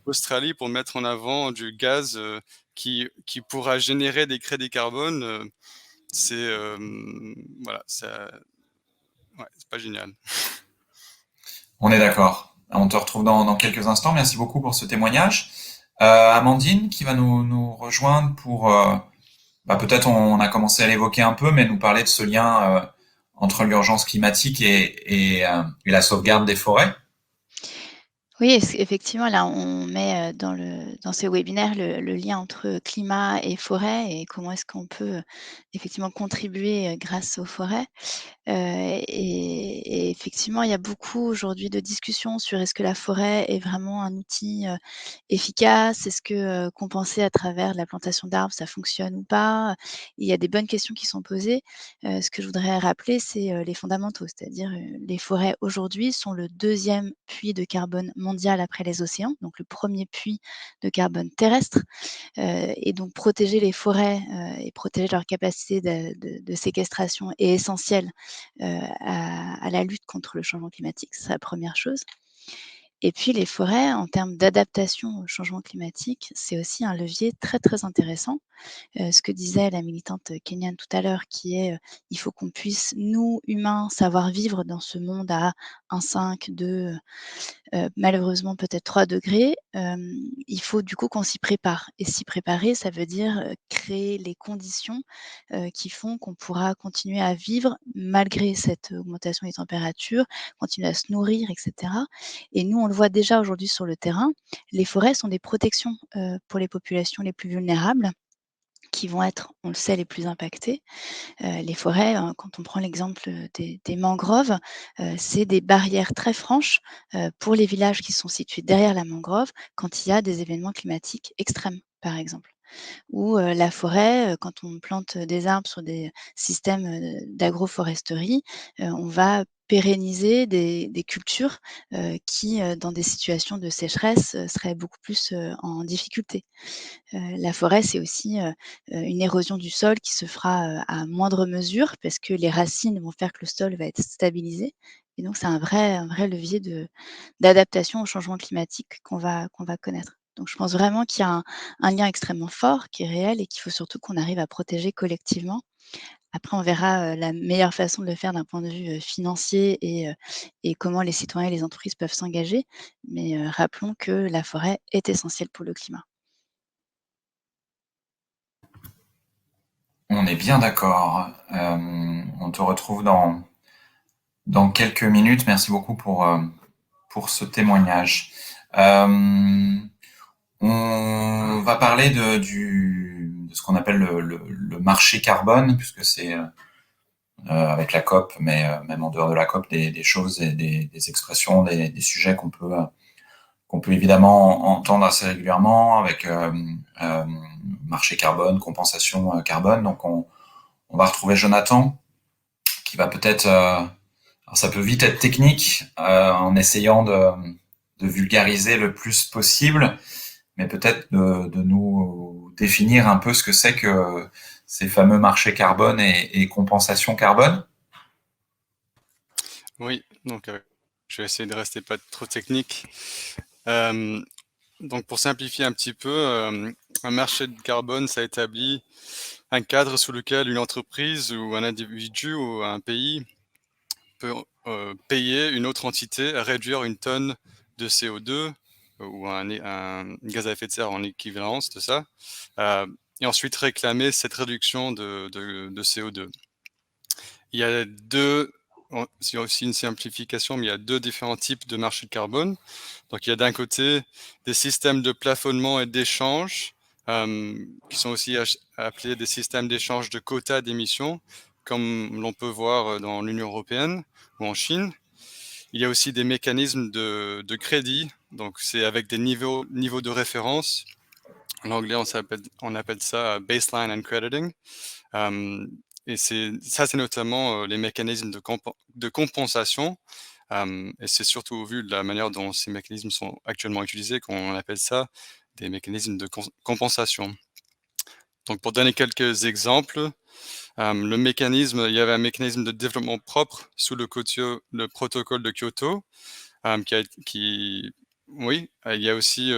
d'Australie pour mettre en avant du gaz qui pourra générer des crédits carbone. C'est voilà, c'est pas génial. On est d'accord. On te retrouve dans quelques instants. Merci beaucoup pour ce témoignage. Amandine qui va nous rejoindre pour peut-être on a commencé à l'évoquer un peu, mais nous parler de ce lien entre l'urgence climatique et la sauvegarde des forêts. Oui, effectivement, là, on met dans ce webinaire le lien entre climat et forêt et comment est-ce qu'on peut effectivement contribuer grâce aux forêts. Et effectivement, il y a beaucoup aujourd'hui de discussions sur est-ce que la forêt est vraiment un outil efficace? Est-ce que compenser à travers la plantation d'arbres, ça fonctionne ou pas? Il y a des bonnes questions qui sont posées. Ce que je voudrais rappeler, c'est les fondamentaux, c'est-à-dire les forêts aujourd'hui sont le 2e puits de carbone mondial après les océans, donc le 1er puits de carbone terrestre. Et donc protéger les forêts et protéger leur capacité de séquestration est essentiel à la lutte contre le changement climatique, c'est la première chose. Et puis les forêts, en termes d'adaptation au changement climatique, c'est aussi un levier très, très intéressant. Ce que disait la militante kenyane tout à l'heure, qui est il faut qu'on puisse, nous, humains, savoir vivre dans ce monde à 1,5, 2, malheureusement peut-être 3 degrés. Il faut du coup qu'on s'y prépare. Et s'y préparer, ça veut dire créer les conditions qui font qu'on pourra continuer à vivre malgré cette augmentation des températures, continuer à se nourrir, etc. Et nous, on le voit déjà aujourd'hui sur le terrain, les forêts sont des protections pour les populations les plus vulnérables, qui vont être, on le sait, les plus impactées. Les forêts, quand on prend l'exemple des mangroves, c'est des barrières très franches pour les villages qui sont situés derrière la mangrove quand il y a des événements climatiques extrêmes, par exemple. Ou la forêt, quand on plante des arbres sur des systèmes d'agroforesterie, on va pérenniser des cultures qui, dans des situations de sécheresse, seraient beaucoup plus en difficulté. La forêt, c'est aussi une érosion du sol qui se fera à moindre mesure parce que les racines vont faire que le sol va être stabilisé. Et donc, c'est un vrai levier d'adaptation au changement climatique qu'on va connaître. Donc, je pense vraiment qu'il y a un lien extrêmement fort qui est réel et qu'il faut surtout qu'on arrive à protéger collectivement. Après, on verra la meilleure façon de le faire d'un point de vue financier et comment les citoyens et les entreprises peuvent s'engager. Mais rappelons que la forêt est essentielle pour le climat. On est bien d'accord. On te retrouve dans quelques minutes. Merci beaucoup pour ce témoignage. On va parler de ce qu'on appelle le marché carbone, puisque c'est avec la COP, mais même en dehors de la COP, des choses et des expressions, des sujets qu'on peut évidemment entendre assez régulièrement avec marché carbone, compensation carbone. Donc on va retrouver Jonathan qui va peut-être, alors ça peut vite être technique en essayant de vulgariser le plus possible, mais peut-être de nous définir un peu ce que c'est que ces fameux marchés carbone et compensation carbone. Oui, donc je vais essayer de rester pas trop technique. Donc pour simplifier un petit peu, un marché de carbone, ça établit un cadre sous lequel une entreprise ou un individu ou un pays peut payer une autre entité à réduire une tonne de CO2 ou un gaz à effet de serre en équivalence de ça, et ensuite réclamer cette réduction de CO2. Il y a c'est aussi une simplification, mais il y a deux différents types de marchés de carbone. Donc il y a d'un côté des systèmes de plafonnement et d'échange, qui sont aussi appelés des systèmes d'échange de quotas d'émissions, comme l'on peut voir dans l'Union européenne ou en Chine. Il y a aussi des mécanismes de crédit, donc c'est avec des niveaux de référence. En anglais, on appelle ça baseline and crediting. Et c'est notamment les mécanismes de compensation. Et c'est surtout au vu de la manière dont ces mécanismes sont actuellement utilisés qu'on appelle ça des mécanismes de compensation. Donc pour donner quelques exemples, il y avait un mécanisme de développement propre sous le protocole de Kyoto, oui, il y a aussi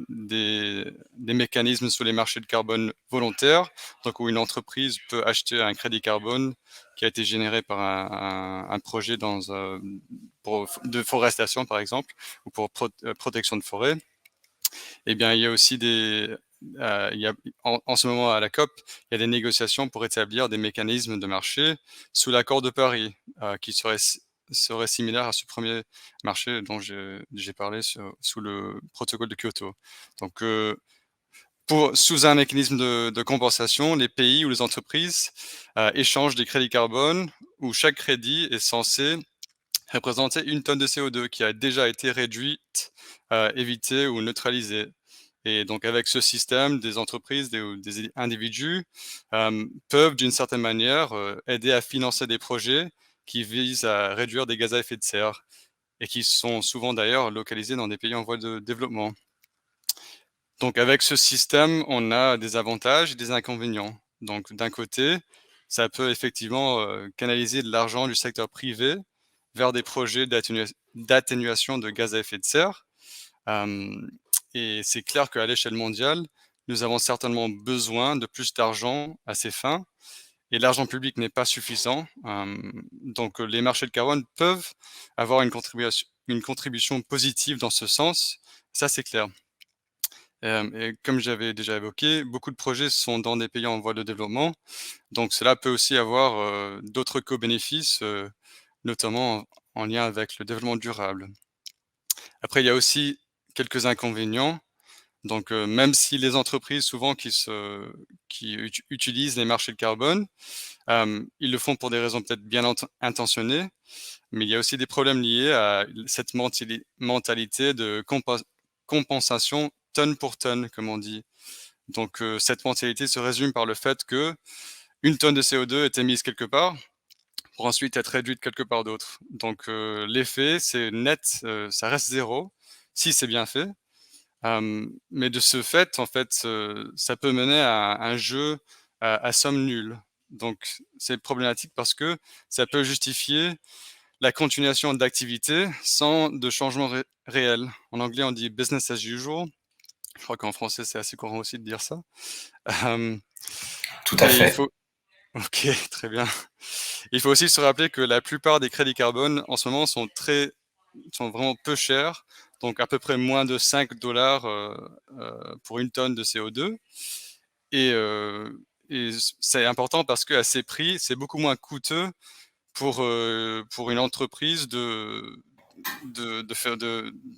des mécanismes sur les marchés de carbone volontaires, donc où une entreprise peut acheter un crédit carbone qui a été généré par un projet de forestation, par exemple, ou pour protection de forêt. Eh bien, il y a aussi en ce moment à la COP, il y a des négociations pour établir des mécanismes de marché sous l'accord de Paris, qui serait similaire à ce premier marché dont j'ai parlé sous le protocole de Kyoto. Donc, sous un mécanisme de compensation, les pays ou les entreprises échangent des crédits carbone où chaque crédit est censé représenter une tonne de CO2 qui a déjà été réduite, évitée ou neutralisée. Et donc avec ce système, des entreprises, des individus peuvent d'une certaine manière aider à financer des projets qui visent à réduire des gaz à effet de serre et qui sont souvent d'ailleurs localisés dans des pays en voie de développement. Donc avec ce système, on a des avantages et des inconvénients. Donc d'un côté, ça peut effectivement canaliser de l'argent du secteur privé vers des projets d'atténuation de gaz à effet de serre. Et c'est clair qu'à l'échelle mondiale, nous avons certainement besoin de plus d'argent à ces fins. Et l'argent public n'est pas suffisant. Donc les marchés de carbone peuvent avoir une contribution positive dans ce sens. Ça, c'est clair. Et comme j'avais déjà évoqué, beaucoup de projets sont dans des pays en voie de développement. Donc cela peut aussi avoir d'autres co-bénéfices, notamment en lien avec le développement durable. Après, il y a aussi quelques inconvénients. Donc, même si les entreprises souvent qui utilisent les marchés de carbone, ils le font pour des raisons peut-être bien intentionnées, mais il y a aussi des problèmes liés à cette mentalité de compensation tonne pour tonne, comme on dit. Donc, cette mentalité se résume par le fait que une tonne de CO2 est émise quelque part pour ensuite être réduite quelque part d'autre. Donc, l'effet, c'est net, ça reste zéro, si c'est bien fait. Mais de ce fait, en fait, ça peut mener à un jeu à somme nulle. Donc, c'est problématique parce que ça peut justifier la continuation d'activités sans de changement réel. En anglais, on dit business as usual. Je crois qu'en français, c'est assez courant aussi de dire ça. Tout à fait. Ok, très bien. Il faut aussi se rappeler que la plupart des crédits carbone en ce moment sont vraiment peu chers, donc à peu près moins de $5 pour une tonne de CO2. Et c'est important parce qu'à ces prix, c'est beaucoup moins coûteux pour une entreprise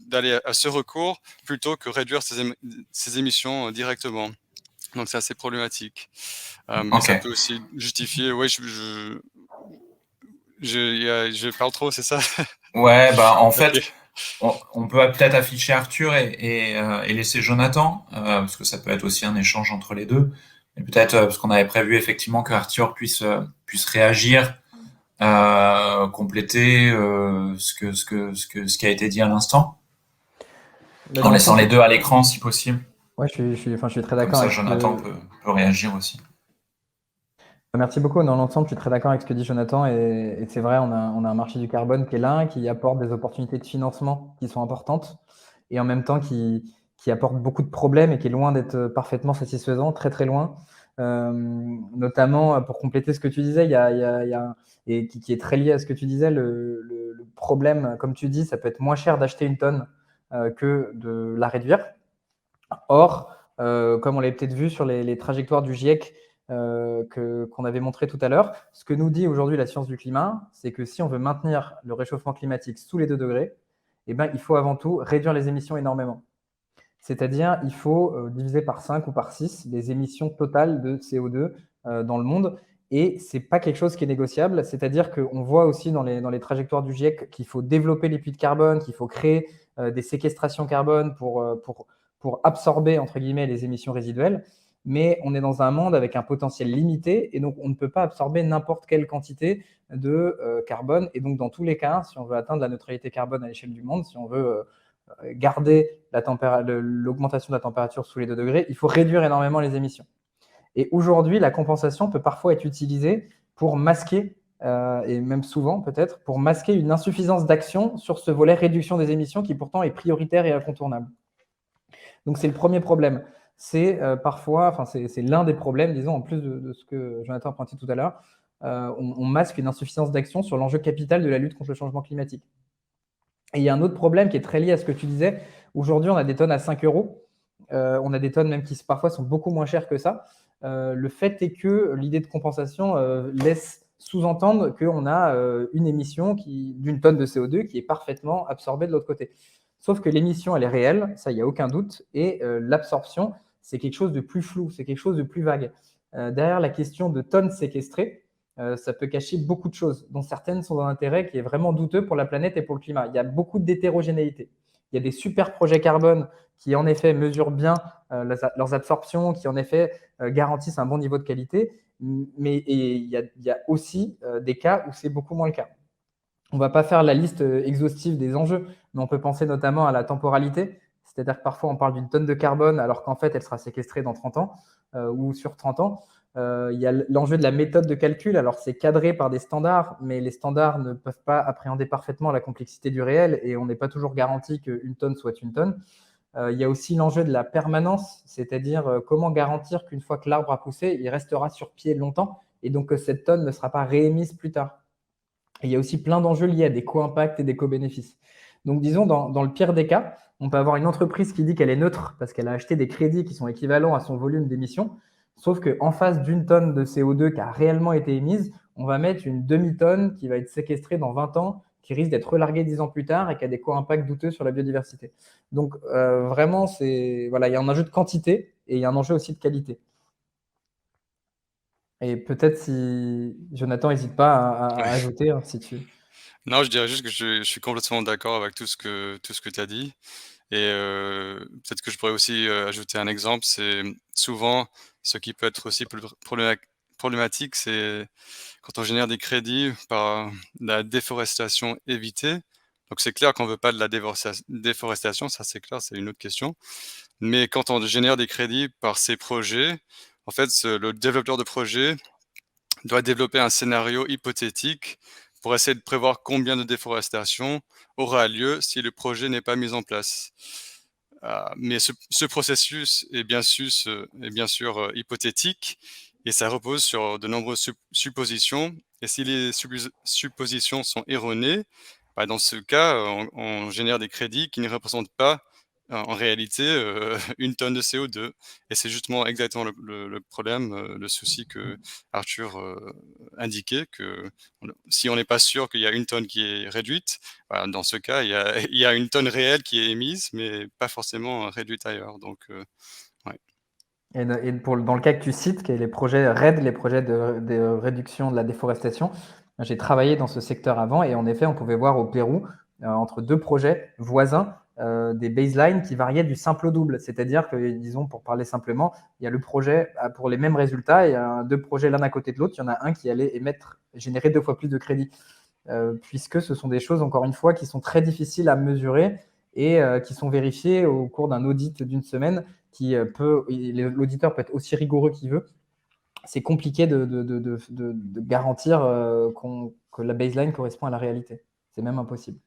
d'aller à ce recours plutôt que réduire ses émissions directement. Donc c'est assez problématique. Mais ça peut aussi justifier. Ouais, je parle trop, c'est ça? Ouais, bah en fait, on peut peut-être afficher Arthur et laisser Jonathan, parce que ça peut être aussi un échange entre les deux. Et peut-être parce qu'on avait prévu effectivement que Arthur puisse réagir, compléter ce qui a été dit à l'instant, en laissant les deux à l'écran si possible. Ouais, je suis très Comme d'accord ça, avec Jonathan peut réagir aussi. Merci beaucoup. Dans l'ensemble, je suis très d'accord avec ce que dit Jonathan et c'est vrai, on a un marché du carbone qui est là, qui apporte des opportunités de financement qui sont importantes et en même temps qui apporte beaucoup de problèmes et qui est loin d'être parfaitement satisfaisant, très très loin. Notamment, pour compléter ce que tu disais, il y a et qui est très lié à ce que tu disais, le problème, comme tu dis, ça peut être moins cher d'acheter une tonne que de la réduire. Or, comme on l'avait peut-être vu sur les trajectoires du GIEC qu'on avait montré tout à l'heure, ce que nous dit aujourd'hui la science du climat, c'est que si on veut maintenir le réchauffement climatique sous les 2 degrés, eh ben, il faut avant tout réduire les émissions énormément. C'est-à-dire, il faut diviser par 5 ou par 6 les émissions totales de CO2 dans le monde. Et ce n'est pas quelque chose qui est négociable. C'est-à-dire qu'on voit aussi dans les trajectoires du GIEC qu'il faut développer les puits de carbone, qu'il faut créer des séquestrations carbone pour absorber, entre guillemets, les émissions résiduelles. Mais on est dans un monde avec un potentiel limité et donc on ne peut pas absorber n'importe quelle quantité de carbone. Et donc, dans tous les cas, si on veut atteindre la neutralité carbone à l'échelle du monde, si on veut garder l'augmentation de la température sous les 2 degrés, il faut réduire énormément les émissions. Et aujourd'hui, la compensation peut parfois être utilisée pour masquer, et même souvent peut-être, pour masquer une insuffisance d'action sur ce volet réduction des émissions qui pourtant est prioritaire et incontournable. Donc c'est le premier problème. C'est c'est l'un des problèmes, disons, en plus de ce que Jonathan a pointé tout à l'heure, on masque une insuffisance d'action sur l'enjeu capital de la lutte contre le changement climatique. Et il y a un autre problème qui est très lié à ce que tu disais. Aujourd'hui, on a des tonnes à 5 euros. On a des tonnes même qui parfois sont beaucoup moins chères que ça. Le fait est que l'idée de compensation laisse sous-entendre qu'on a une émission d'une tonne de CO2 qui est parfaitement absorbée de l'autre côté. Sauf que l'émission, elle est réelle, ça, il n'y a aucun doute. Et l'absorption, c'est quelque chose de plus flou, c'est quelque chose de plus vague. Derrière la question de tonnes séquestrées, ça peut cacher beaucoup de choses, dont certaines sont d'un intérêt qui est vraiment douteux pour la planète et pour le climat. Il y a beaucoup d'hétérogénéité. Il y a des super projets carbone qui, en effet, mesurent bien leurs absorptions, qui, en effet, garantissent un bon niveau de qualité. Mais il y a aussi des cas où c'est beaucoup moins le cas. On ne va pas faire la liste exhaustive des enjeux, mais on peut penser notamment à la temporalité. C'est-à-dire que parfois, on parle d'une tonne de carbone alors qu'en fait, elle sera séquestrée dans 30 ans ou sur 30 ans. Il y a l'enjeu de la méthode de calcul. Alors, c'est cadré par des standards, mais les standards ne peuvent pas appréhender parfaitement la complexité du réel et on n'est pas toujours garanti qu'une tonne soit une tonne. Il y a aussi l'enjeu de la permanence, c'est-à-dire comment garantir qu'une fois que l'arbre a poussé, il restera sur pied longtemps et donc que cette tonne ne sera pas réémise plus tard. Et il y a aussi plein d'enjeux liés à des co-impacts et des co-bénéfices. Donc, disons, dans le pire des cas, on peut avoir une entreprise qui dit qu'elle est neutre parce qu'elle a acheté des crédits qui sont équivalents à son volume d'émissions, sauf qu'en face d'une tonne de CO2 qui a réellement été émise, on va mettre une demi-tonne qui va être séquestrée dans 20 ans, qui risque d'être relarguée 10 ans plus tard et qui a des co-impacts douteux sur la biodiversité. Donc, vraiment, il y a un enjeu de quantité et il y a un enjeu aussi de qualité. Et peut-être si Jonathan n'hésite pas à ajouter, hein, si tu... Non, je dirais juste que je suis complètement d'accord avec tout ce que tu as dit et peut-être que je pourrais aussi, ajouter un exemple. C'est souvent ce qui peut être aussi problématique, c'est quand on génère des crédits par la déforestation évitée. Donc c'est clair qu'on veut pas de la déforestation, ça c'est clair, c'est une autre question. Mais quand on génère des crédits par ces projets, en fait, le développeur de projet doit développer un scénario hypothétique pour essayer de prévoir combien de déforestation aura lieu si le projet n'est pas mis en place. Mais ce processus est bien sûr hypothétique et ça repose sur de nombreuses suppositions. Et si les suppositions sont erronées, bah dans ce cas, on génère des crédits qui ne représentent pas en réalité une tonne de CO2. Et c'est justement exactement le problème, le souci que Arthur indiquait, que si on n'est pas sûr qu'il y a une tonne qui est réduite, bah, dans ce cas, il y a une tonne réelle qui est émise, mais pas forcément réduite ailleurs. Donc, ouais. Et dans le cas que tu cites, qui est les projets RED, les projets de réduction de la déforestation, j'ai travaillé dans ce secteur avant et en effet, on pouvait voir au Pérou, entre deux projets voisins, des baselines qui variaient du simple au double. C'est-à-dire que, disons, pour parler simplement, il y a le projet pour les mêmes résultats, il y a deux projets l'un à côté de l'autre, il y en a un qui allait générer 2 fois plus de crédits, puisque ce sont des choses, encore une fois, qui sont très difficiles à mesurer et qui sont vérifiées au cours d'un audit d'une semaine qui l'auditeur peut être aussi rigoureux qu'il veut. C'est compliqué de garantir que la baseline correspond à la réalité. C'est même impossible.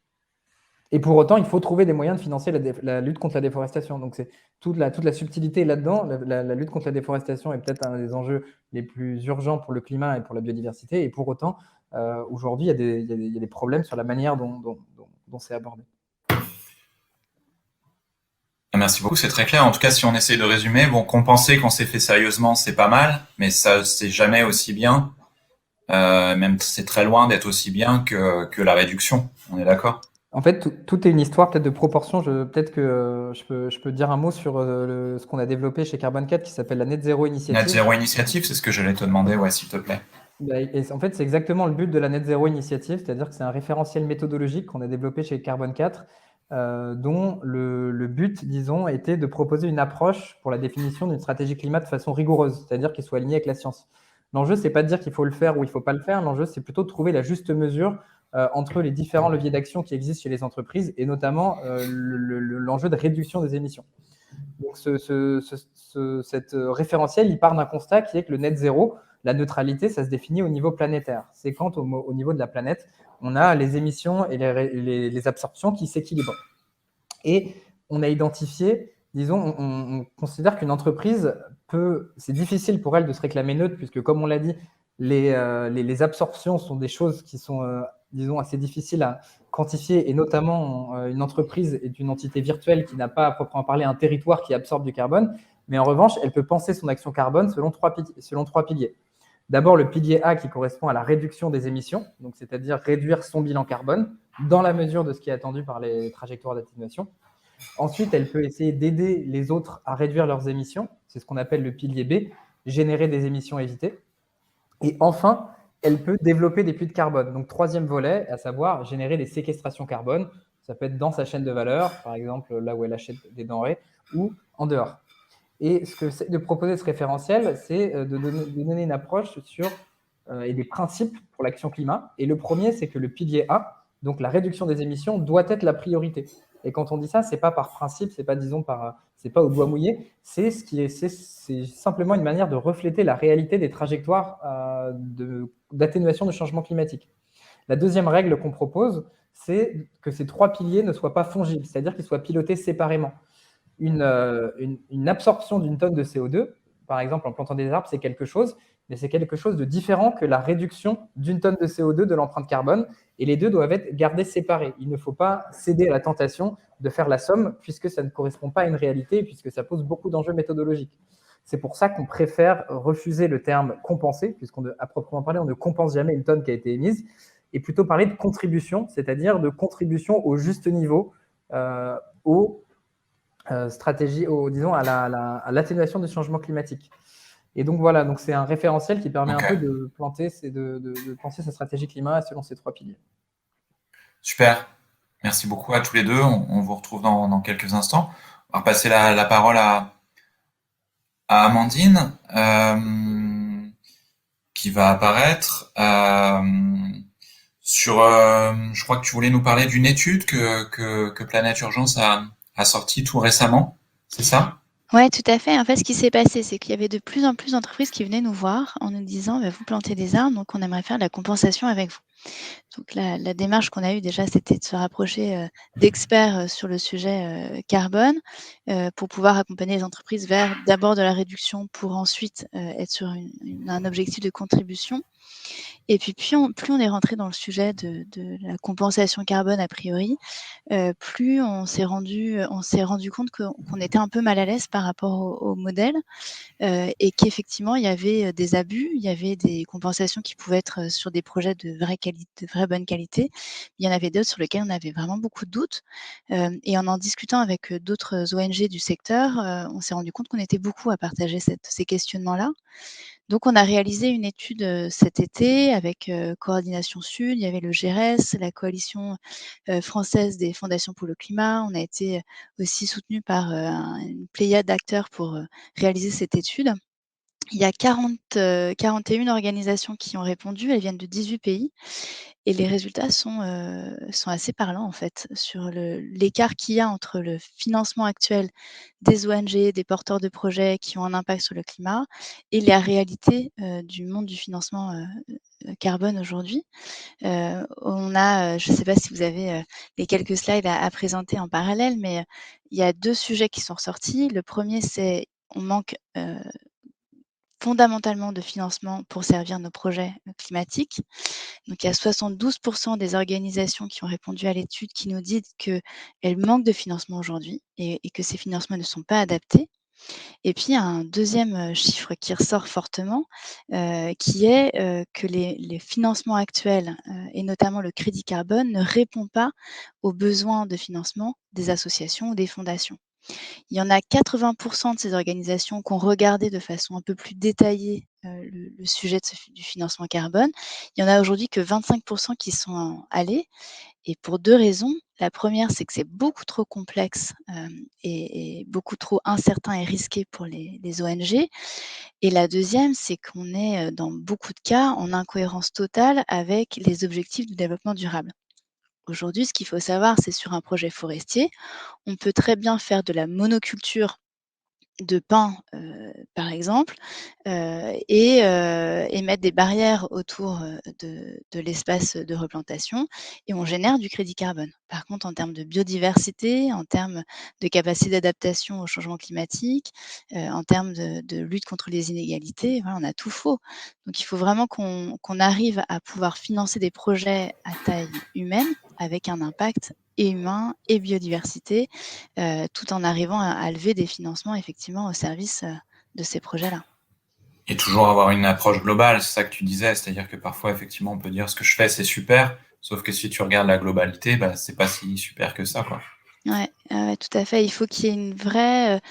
Et pour autant, il faut trouver des moyens de financer la lutte contre la déforestation. Donc, c'est toute la subtilité là-dedans. La lutte contre la déforestation est peut-être un des enjeux les plus urgents pour le climat et pour la biodiversité. Et pour autant, aujourd'hui, il y a des problèmes sur la manière dont c'est abordé. Merci beaucoup, c'est très clair. En tout cas, si on essaie de résumer, bon, compenser quand c'est fait sérieusement, c'est pas mal, mais ça, c'est jamais aussi bien. Même c'est très loin d'être aussi bien que la réduction. On est d'accord? En fait, tout est une histoire peut-être de proportion. Peut-être que je peux dire un mot sur ce qu'on a développé chez Carbone 4 qui s'appelle la Net Zero Initiative. Net Zero Initiative, c'est ce que j'allais te demander, ouais, s'il te plaît. Et en fait, c'est exactement le but de la Net Zero Initiative, c'est-à-dire que c'est un référentiel méthodologique qu'on a développé chez Carbone 4, dont le but, disons, était de proposer une approche pour la définition d'une stratégie climat de façon rigoureuse, c'est-à-dire qu'il soit aligné avec la science. L'enjeu, c'est pas de dire qu'il faut le faire ou il faut pas le faire. L'enjeu, c'est plutôt de trouver la juste mesure entre les différents leviers d'action qui existent chez les entreprises et notamment l'enjeu de réduction des émissions. Donc, cet référentiel, il part d'un constat qui est que le net zéro, la neutralité, ça se définit au niveau planétaire. C'est quand, au niveau de la planète, on a les émissions et les absorptions qui s'équilibrent. Et on a identifié, disons, on considère qu'une entreprise c'est difficile pour elle de se réclamer neutre, puisque comme on l'a dit, les absorptions sont des choses qui sont, disons, assez difficiles à quantifier, et notamment une entreprise est une entité virtuelle qui n'a pas à proprement parler un territoire qui absorbe du carbone, mais en revanche, elle peut penser son action carbone selon trois piliers. D'abord, le pilier A qui correspond à la réduction des émissions, donc c'est-à-dire réduire son bilan carbone dans la mesure de ce qui est attendu par les trajectoires d'atténuation. Ensuite, elle peut essayer d'aider les autres à réduire leurs émissions, c'est ce qu'on appelle le pilier B, générer des émissions évitées. Et enfin, elle peut développer des puits de carbone. Donc, troisième volet, à savoir générer des séquestrations carbone. Ça peut être dans sa chaîne de valeur, par exemple là où elle achète des denrées, ou en dehors. Et ce que c'est de proposer ce référentiel, c'est de donner une approche sur et des principes pour l'action climat. Et le premier, c'est que le pilier A, donc la réduction des émissions, doit être la priorité. Et quand on dit ça, c'est pas par principe, c'est pas, disons, c'est pas au doigt mouillé, c'est simplement une manière de refléter la réalité des trajectoires d'atténuation du changement climatique. La deuxième règle qu'on propose, c'est que ces trois piliers ne soient pas fongibles, c'est-à-dire qu'ils soient pilotés séparément. Une absorption d'une tonne de CO2, par exemple en plantant des arbres, c'est quelque chose, mais c'est quelque chose de différent que la réduction d'une tonne de CO2 de l'empreinte carbone, et les deux doivent être gardés séparés. Il ne faut pas céder à la tentation de faire la somme, puisque ça ne correspond pas à une réalité, puisque ça pose beaucoup d'enjeux méthodologiques. C'est pour ça qu'on préfère refuser le terme compenser, puisqu'à proprement parler, on ne compense jamais une tonne qui a été émise, et plutôt parler de contribution, c'est-à-dire de contribution au juste niveau, stratégie, disons, à l'atténuation du changement climatique. Et donc voilà, donc c'est un référentiel qui permet un peu de penser sa stratégie climat selon ces trois piliers. Super, merci beaucoup à tous les deux. On vous retrouve dans quelques instants. On va passer la parole à Amandine, qui va apparaître sur. Je crois que tu voulais nous parler d'une étude que Planète Urgence a sortie tout récemment, c'est ça? Oui, tout à fait. En fait, ce qui s'est passé, c'est qu'il y avait de plus en plus d'entreprises qui venaient nous voir en nous disant vous plantez des arbres, donc on aimerait faire de la compensation avec vous. Donc la démarche qu'on a eue déjà, c'était de se rapprocher d'experts sur le sujet carbone pour pouvoir accompagner les entreprises vers d'abord de la réduction pour ensuite être sur un objectif de contribution. Et puis plus on est rentré dans le sujet de la compensation carbone a priori, plus on s'est rendu compte qu'on était un peu mal à l'aise par rapport au modèle et qu'effectivement il y avait des abus, il y avait des compensations qui pouvaient être sur des projets de vraie bonne qualité. Il y en avait d'autres sur lesquels on avait vraiment beaucoup de doutes. Et en discutant avec d'autres ONG du secteur, on s'est rendu compte qu'on était beaucoup à partager ces questionnements-là. Donc, on a réalisé une étude cet été avec Coordination Sud, il y avait le GRES, la coalition française des fondations pour le climat. On a été aussi soutenu par une pléiade d'acteurs pour réaliser cette étude. Il y a 41 organisations qui ont répondu, elles viennent de 18 pays et les résultats sont assez parlants en fait sur l'écart qu'il y a entre le financement actuel des ONG, des porteurs de projets qui ont un impact sur le climat et la réalité du monde du financement carbone aujourd'hui. On a, je ne sais pas si vous avez les quelques slides à présenter en parallèle, mais il y a 2 sujets qui sont ressortis. Le premier, c'est on manque fondamentalement de financement pour servir nos projets climatiques. Donc il y a 72 des organisations qui ont répondu à l'étude qui nous disent qu'elles manquent de financement aujourd'hui et que ces financements ne sont pas adaptés. Et puis il y a un deuxième chiffre qui ressort fortement, qui est que les financements actuels, et notamment le crédit carbone, ne répond pas aux besoins de financement des associations ou des fondations. Il y en a 80 de ces organisations qui ont regardé de façon un peu plus détaillée le sujet du financement carbone. Il y en a aujourd'hui que 25 qui sont allés, et pour 2 raisons. La première, c'est que c'est beaucoup trop complexe et beaucoup trop incertain et risqué pour les ONG. Et la deuxième, c'est qu'on est dans beaucoup de cas en incohérence totale avec les objectifs du développement durable. Aujourd'hui, ce qu'il faut savoir, c'est sur un projet forestier, on peut très bien faire de la monoculture de pins, par exemple, et mettre des barrières autour de l'espace de replantation et on génère du crédit carbone. Par contre, en termes de biodiversité, en termes de capacité d'adaptation au changement climatique, en termes de lutte contre les inégalités, voilà, on a tout faux. Donc il faut vraiment qu'on arrive à pouvoir financer des projets à taille humaine avec un impact et humain et biodiversité, tout en arrivant à lever des financements effectivement au service de ces projets-là. Et toujours avoir une approche globale, c'est ça que tu disais, c'est-à-dire que parfois, effectivement, on peut dire ce que je fais, c'est super, sauf que si tu regardes la globalité, bah, c'est pas si super que ça, quoi. Ouais, tout à fait. Il faut qu'il y ait une vraie.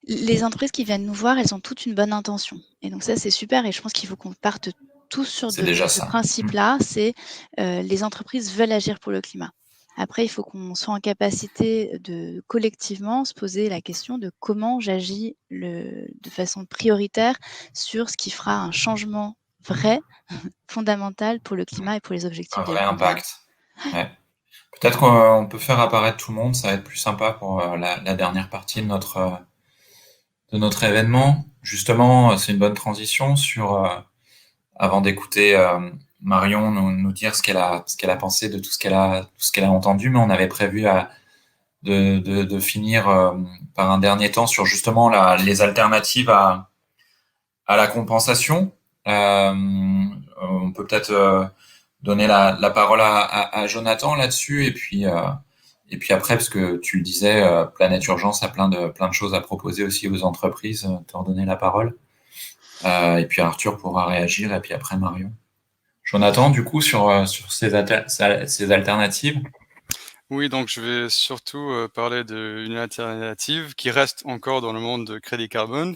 Les entreprises qui viennent nous voir, elles ont toutes une bonne intention. Et donc ça, c'est super. Et je pense qu'il faut qu'on parte tous sur C'est déjà ce ça. principe-là. C'est les entreprises veulent agir pour le climat. Après, il faut qu'on soit en capacité de collectivement se poser la question de comment j'agis de façon prioritaire sur ce qui fera un changement vrai, fondamental pour le climat et pour les objectifs Un de vrai développement durable. impact. Ouais. Peut-être qu'on peut faire apparaître tout le monde, ça va être plus sympa pour la dernière partie de notre événement. Justement, c'est une bonne transition sur, avant d'écouter Marion nous dire ce qu'elle a pensé de tout ce qu'elle a entendu, mais on avait prévu de finir par un dernier temps sur justement les alternatives à la compensation. On peut peut-être donner la parole à Jonathan là-dessus, et puis après, parce que tu le disais, Planète Urgence a plein de choses à proposer aussi aux entreprises, te redonner la parole. Et puis Arthur pourra réagir, et puis après Marion. Jonathan, du coup, sur ces alternatives. Oui, donc je vais surtout parler d'une alternative qui reste encore dans le monde de crédit carbone,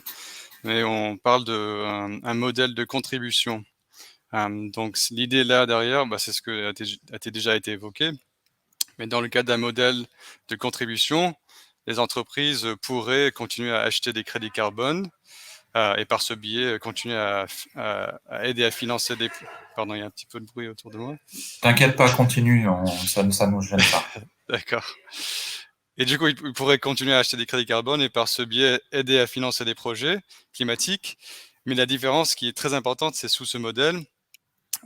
mais on parle d'un modèle de contribution. Donc l'idée là derrière, c'est ce que a déjà été évoqué, mais dans le cadre d'un modèle de contribution, les entreprises pourraient continuer à acheter des crédits carbone et par ce biais continuer à aider à financer des... Pardon, il y a un petit peu de bruit autour de moi. T'inquiète pas, continue, ça nous gêne pas. D'accord. Et du coup, ils pourraient continuer à acheter des crédits carbone et par ce biais aider à financer des projets climatiques. Mais la différence qui est très importante, c'est sous ce modèle,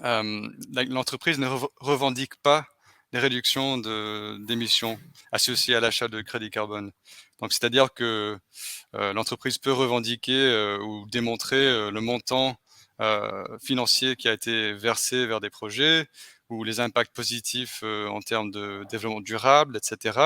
l'entreprise ne revendique pas les réductions d'émissions associées à l'achat de crédits carbone. Donc, c'est-à-dire que l'entreprise peut revendiquer ou démontrer le montant financier qui a été versé vers des projets ou les impacts positifs en termes de développement durable, etc.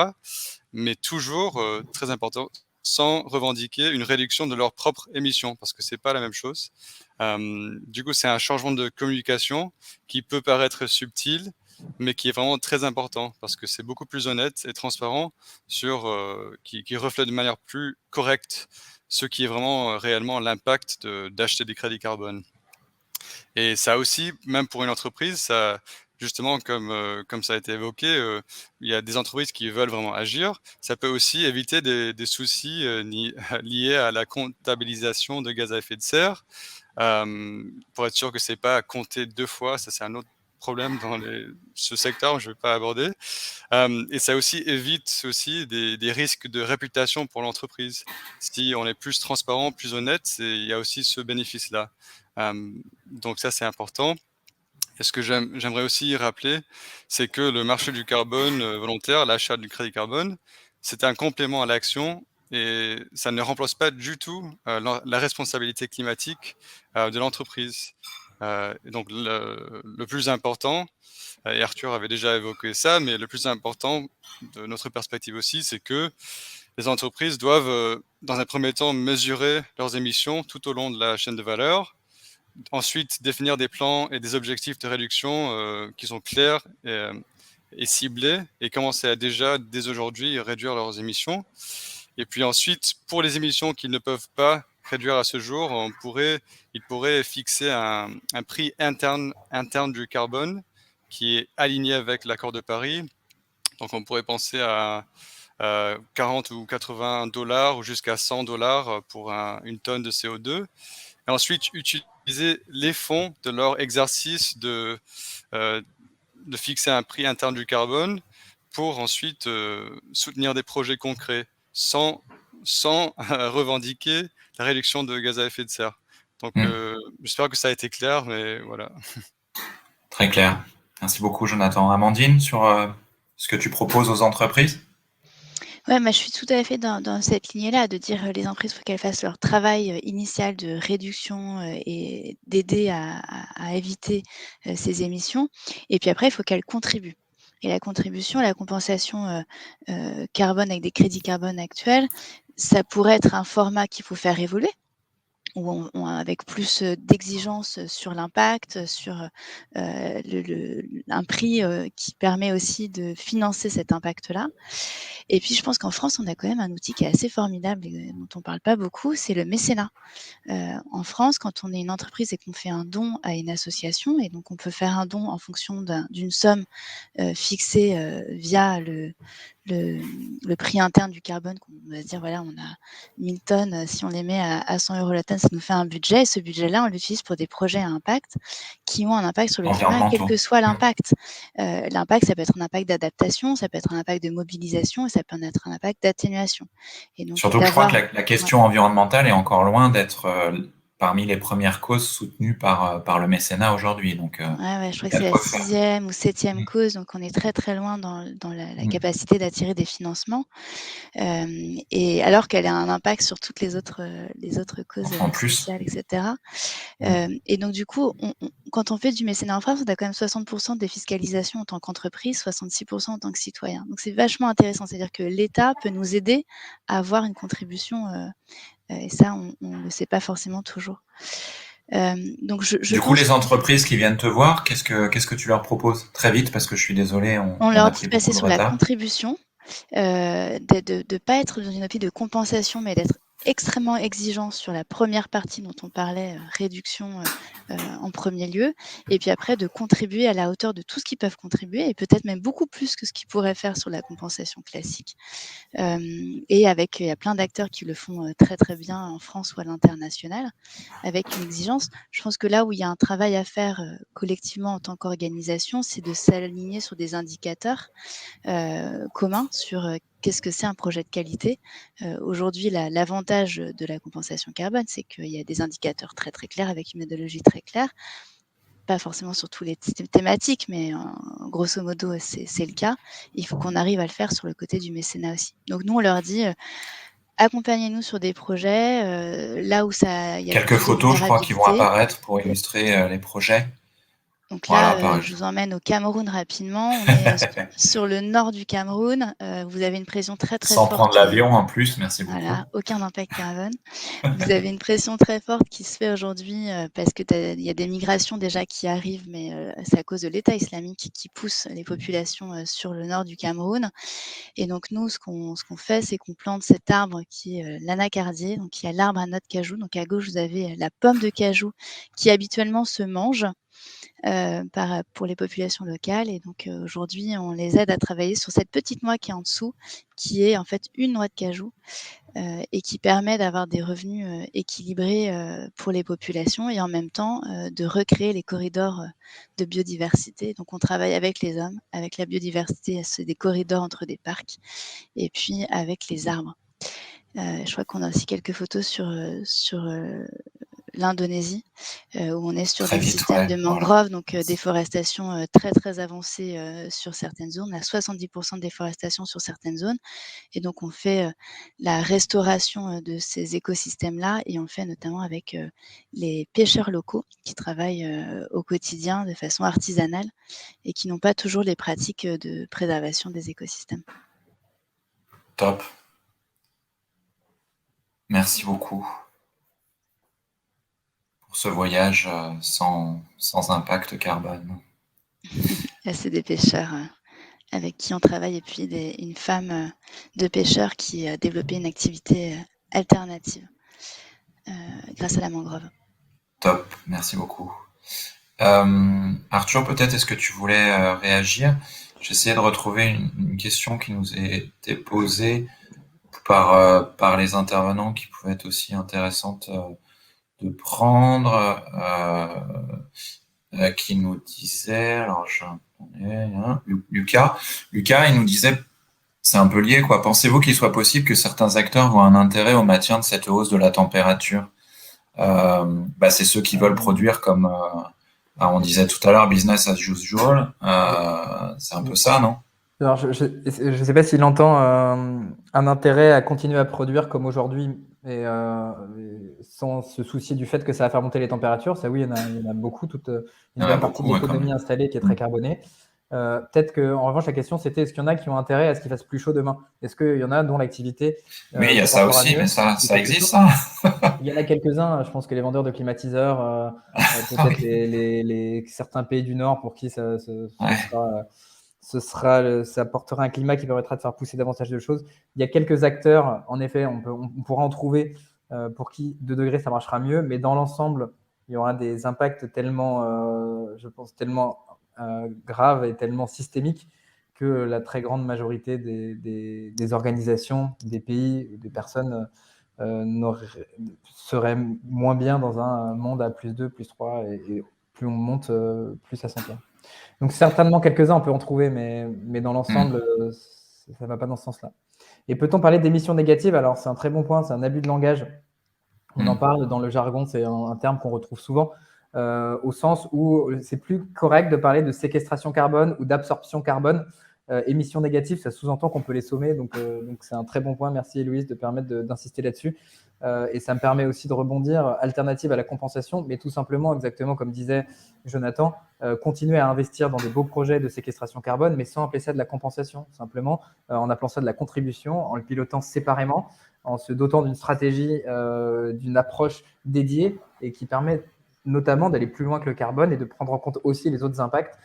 Mais toujours, très important, sans revendiquer une réduction de leurs propres émissions, parce que c'est pas la même chose. Du coup, c'est un changement de communication qui peut paraître subtil, mais qui est vraiment très important, parce que c'est beaucoup plus honnête et transparent sur qui reflète de manière plus correcte ce qui est vraiment réellement l'impact d'acheter des crédits carbone. Et ça aussi, même pour une entreprise, ça justement, comme ça a été évoqué, il y a des entreprises qui veulent vraiment agir. Ça peut aussi éviter des soucis liés à la comptabilisation de gaz à effet de serre. Pour être sûr que c'est pas compté 2 fois, ça c'est un autre problème dans ce secteur, je vais pas aborder. Et ça aussi évite aussi des risques de réputation pour l'entreprise. Si on est plus transparent, plus honnête, il y a aussi ce bénéfice-là. Donc ça, c'est important. Et ce que j'aimerais aussi rappeler, c'est que le marché du carbone volontaire, l'achat du crédit carbone, c'est un complément à l'action et ça ne remplace pas du tout la responsabilité climatique de l'entreprise. Et donc le plus important, et Arthur avait déjà évoqué ça, mais le plus important de notre perspective aussi, c'est que les entreprises doivent, dans un premier temps, mesurer leurs émissions tout au long de la chaîne de valeur. Ensuite, définir des plans et des objectifs de réduction qui sont clairs et ciblés et commencer à déjà, dès aujourd'hui, réduire leurs émissions. Et puis ensuite, pour les émissions qu'ils ne peuvent pas réduire à ce jour, ils pourraient fixer un prix interne du carbone qui est aligné avec l'accord de Paris. Donc on pourrait penser à 40 ou 80 dollars ou jusqu'à 100 dollars pour une tonne de CO2. Et ensuite, utiliser les fonds de leur exercice de fixer un prix interne du carbone pour ensuite soutenir des projets concrets sans revendiquer la réduction de gaz à effet de serre. Donc, j'espère que ça a été clair, mais voilà. Très clair. Merci beaucoup, Jonathan. Amandine, sur ce que tu proposes aux entreprises? Ouais, je suis tout à fait dans cette lignée-là, de dire les entreprises, il faut qu'elles fassent leur travail initial de réduction et d'aider à éviter ces émissions. Et puis après, il faut qu'elles contribuent. Et la contribution, la compensation carbone avec des crédits carbone actuels, ça pourrait être un format qu'il faut faire évoluer, ou avec plus d'exigences sur l'impact, sur un prix qui permet aussi de financer cet impact-là. Et puis, je pense qu'en France, on a quand même un outil qui est assez formidable et dont on ne parle pas beaucoup, c'est le mécénat. En France, quand on est une entreprise et qu'on fait un don à une association, et donc on peut faire un don en fonction d'une somme fixée via le prix interne du carbone, on va se dire, voilà, on a 1000 tonnes, si on les met à 100 € la tonne, ça nous fait un budget, et ce budget-là, on l'utilise pour des projets à impact qui ont un impact sur le climat, quel que soit l'impact. L'impact, ça peut être un impact d'adaptation, ça peut être un impact de mobilisation, et ça peut être un impact d'atténuation. Surtout que je crois que la question environnementale est encore loin d'être parmi les premières causes soutenues par le mécénat aujourd'hui. Donc, je crois que c'est la 6e ou 7e cause, donc on est très très loin dans la capacité d'attirer des financements, et alors qu'elle a un impact sur toutes les autres causes sociales, etc. Et donc du coup, quand on fait du mécénat en France, on a quand même 60% de défiscalisation en tant qu'entreprise, 66% en tant que citoyen. Donc c'est vachement intéressant, c'est-à-dire que l'État peut nous aider à avoir une contribution, et ça, on ne le sait pas forcément toujours. Donc du coup, les entreprises qui viennent te voir, qu'est-ce que tu leur proposes? Très vite, parce que je suis désolée. On leur dit de passer sur la contribution, de ne pas être dans une optique de compensation, mais d'être extrêmement exigeant sur la première partie dont on parlait, réduction en premier lieu, et puis après de contribuer à la hauteur de tout ce qu'ils peuvent contribuer, et peut-être même beaucoup plus que ce qu'ils pourraient faire sur la compensation classique. Et il y a plein d'acteurs qui le font très très bien en France ou à l'international, avec une exigence. Je pense que là où il y a un travail à faire collectivement en tant qu'organisation, c'est de s'aligner sur des indicateurs communs sur qu'est-ce que c'est un projet de qualité. Aujourd'hui, l'avantage de la compensation carbone, c'est qu'il y a des indicateurs très très clairs avec une méthodologie très claire. Pas forcément sur toutes les thématiques, mais grosso modo, c'est le cas. Il faut qu'on arrive à le faire sur le côté du mécénat aussi. Donc nous, on leur dit, accompagnez-nous sur des projets, là où ça... Y a quelques photos, je crois, qui vont apparaître pour illustrer les projets. Donc là, je vous emmène au Cameroun rapidement. On est sur le nord du Cameroun. Vous avez une pression très très forte. Sans prendre l'avion en plus, merci beaucoup. Voilà, aucun impact carbone. Vous avez une pression très forte qui se fait aujourd'hui parce que il y a des migrations déjà qui arrivent, mais c'est à cause de l'État islamique qui pousse les populations sur le nord du Cameroun. Et donc nous, ce qu'on fait, c'est qu'on plante cet arbre qui est l'anacardier. Donc il y a l'arbre à noix de cajou. Donc à gauche, vous avez la pomme de cajou qui habituellement se mange. pour les populations locales. Et donc aujourd'hui, on les aide à travailler sur cette petite noix qui est en dessous, qui est en fait une noix de cajou et qui permet d'avoir des revenus équilibrés pour les populations et en même temps de recréer les corridors de biodiversité. Donc on travaille avec les hommes, avec la biodiversité, c'est des corridors entre des parcs et puis avec les arbres. Je crois qu'on a aussi quelques photos sur l'Indonésie, où on est sur Très des vite, systèmes ouais, de voilà. mangroves, donc Merci. déforestation très, très avancée sur certaines zones. On a 70% de déforestation sur certaines zones. Et donc, on fait la restauration de ces écosystèmes-là et on le fait notamment avec les pêcheurs locaux qui travaillent au quotidien de façon artisanale et qui n'ont pas toujours les pratiques de préservation des écosystèmes. Top. Merci beaucoup pour ce voyage sans impact carbone. Là, c'est des pêcheurs avec qui on travaille et puis une femme de pêcheur qui a développé une activité alternative grâce à la mangrove. Top, merci beaucoup. Arthur, peut-être est-ce que tu voulais réagir? J'essayais de retrouver une question qui nous a été posée par les intervenants qui pouvait être aussi intéressante de prendre, qui nous disait, alors Lucas, il nous disait, c'est un peu lié, quoi. Pensez-vous qu'il soit possible que certains acteurs voient un intérêt au maintien de cette hausse de la température? C'est ceux qui veulent produire comme on disait tout à l'heure, business as usual. C'est un peu ça, non? Alors, je ne sais pas s'il entend un intérêt à continuer à produire comme aujourd'hui et sans se soucier du fait que ça va faire monter les températures. Ça, oui, il y en a beaucoup, toute une bonne partie de l'économie installée qui est très carbonée. Peut-être qu'en revanche, la question, c'était est-ce qu'il y en a qui ont intérêt à ce qu'il fasse plus chaud demain? Est-ce qu'il y en a dont l'activité Oui, il y a ça aussi, mais ça existe, ça. Il y en a quelques-uns. Je pense que les vendeurs de climatiseurs, peut-être certains pays du Nord pour qui ça apportera un climat qui permettra de faire pousser davantage de choses. Il y a quelques acteurs, en effet, on pourra en trouver pour qui 2 degrés, ça marchera mieux, mais dans l'ensemble, il y aura des impacts tellement, je pense, tellement graves et tellement systémiques que la très grande majorité des organisations, des pays, des personnes seraient moins bien dans un monde à +2, +3, et plus on monte, plus ça s'empire. Donc certainement quelques-uns, on peut en trouver, mais dans l'ensemble, ça ne va pas dans ce sens-là. Et peut-on parler d'émissions négatives? Alors c'est un très bon point, c'est un abus de langage. On en parle dans le jargon, c'est un terme qu'on retrouve souvent, au sens où c'est plus correct de parler de séquestration carbone ou d'absorption carbone. Émissions négatives, ça sous-entend qu'on peut les sommer, donc c'est un très bon point. Merci Héloïse de permettre d'insister là-dessus. Et ça me permet aussi de rebondir, alternative à la compensation, mais tout simplement, exactement comme disait Jonathan, continuer à investir dans des beaux projets de séquestration carbone, mais sans appeler ça de la compensation, simplement en appelant ça de la contribution, en le pilotant séparément, en se dotant d'une stratégie, d'une approche dédiée et qui permet notamment d'aller plus loin que le carbone et de prendre en compte aussi les autres impacts,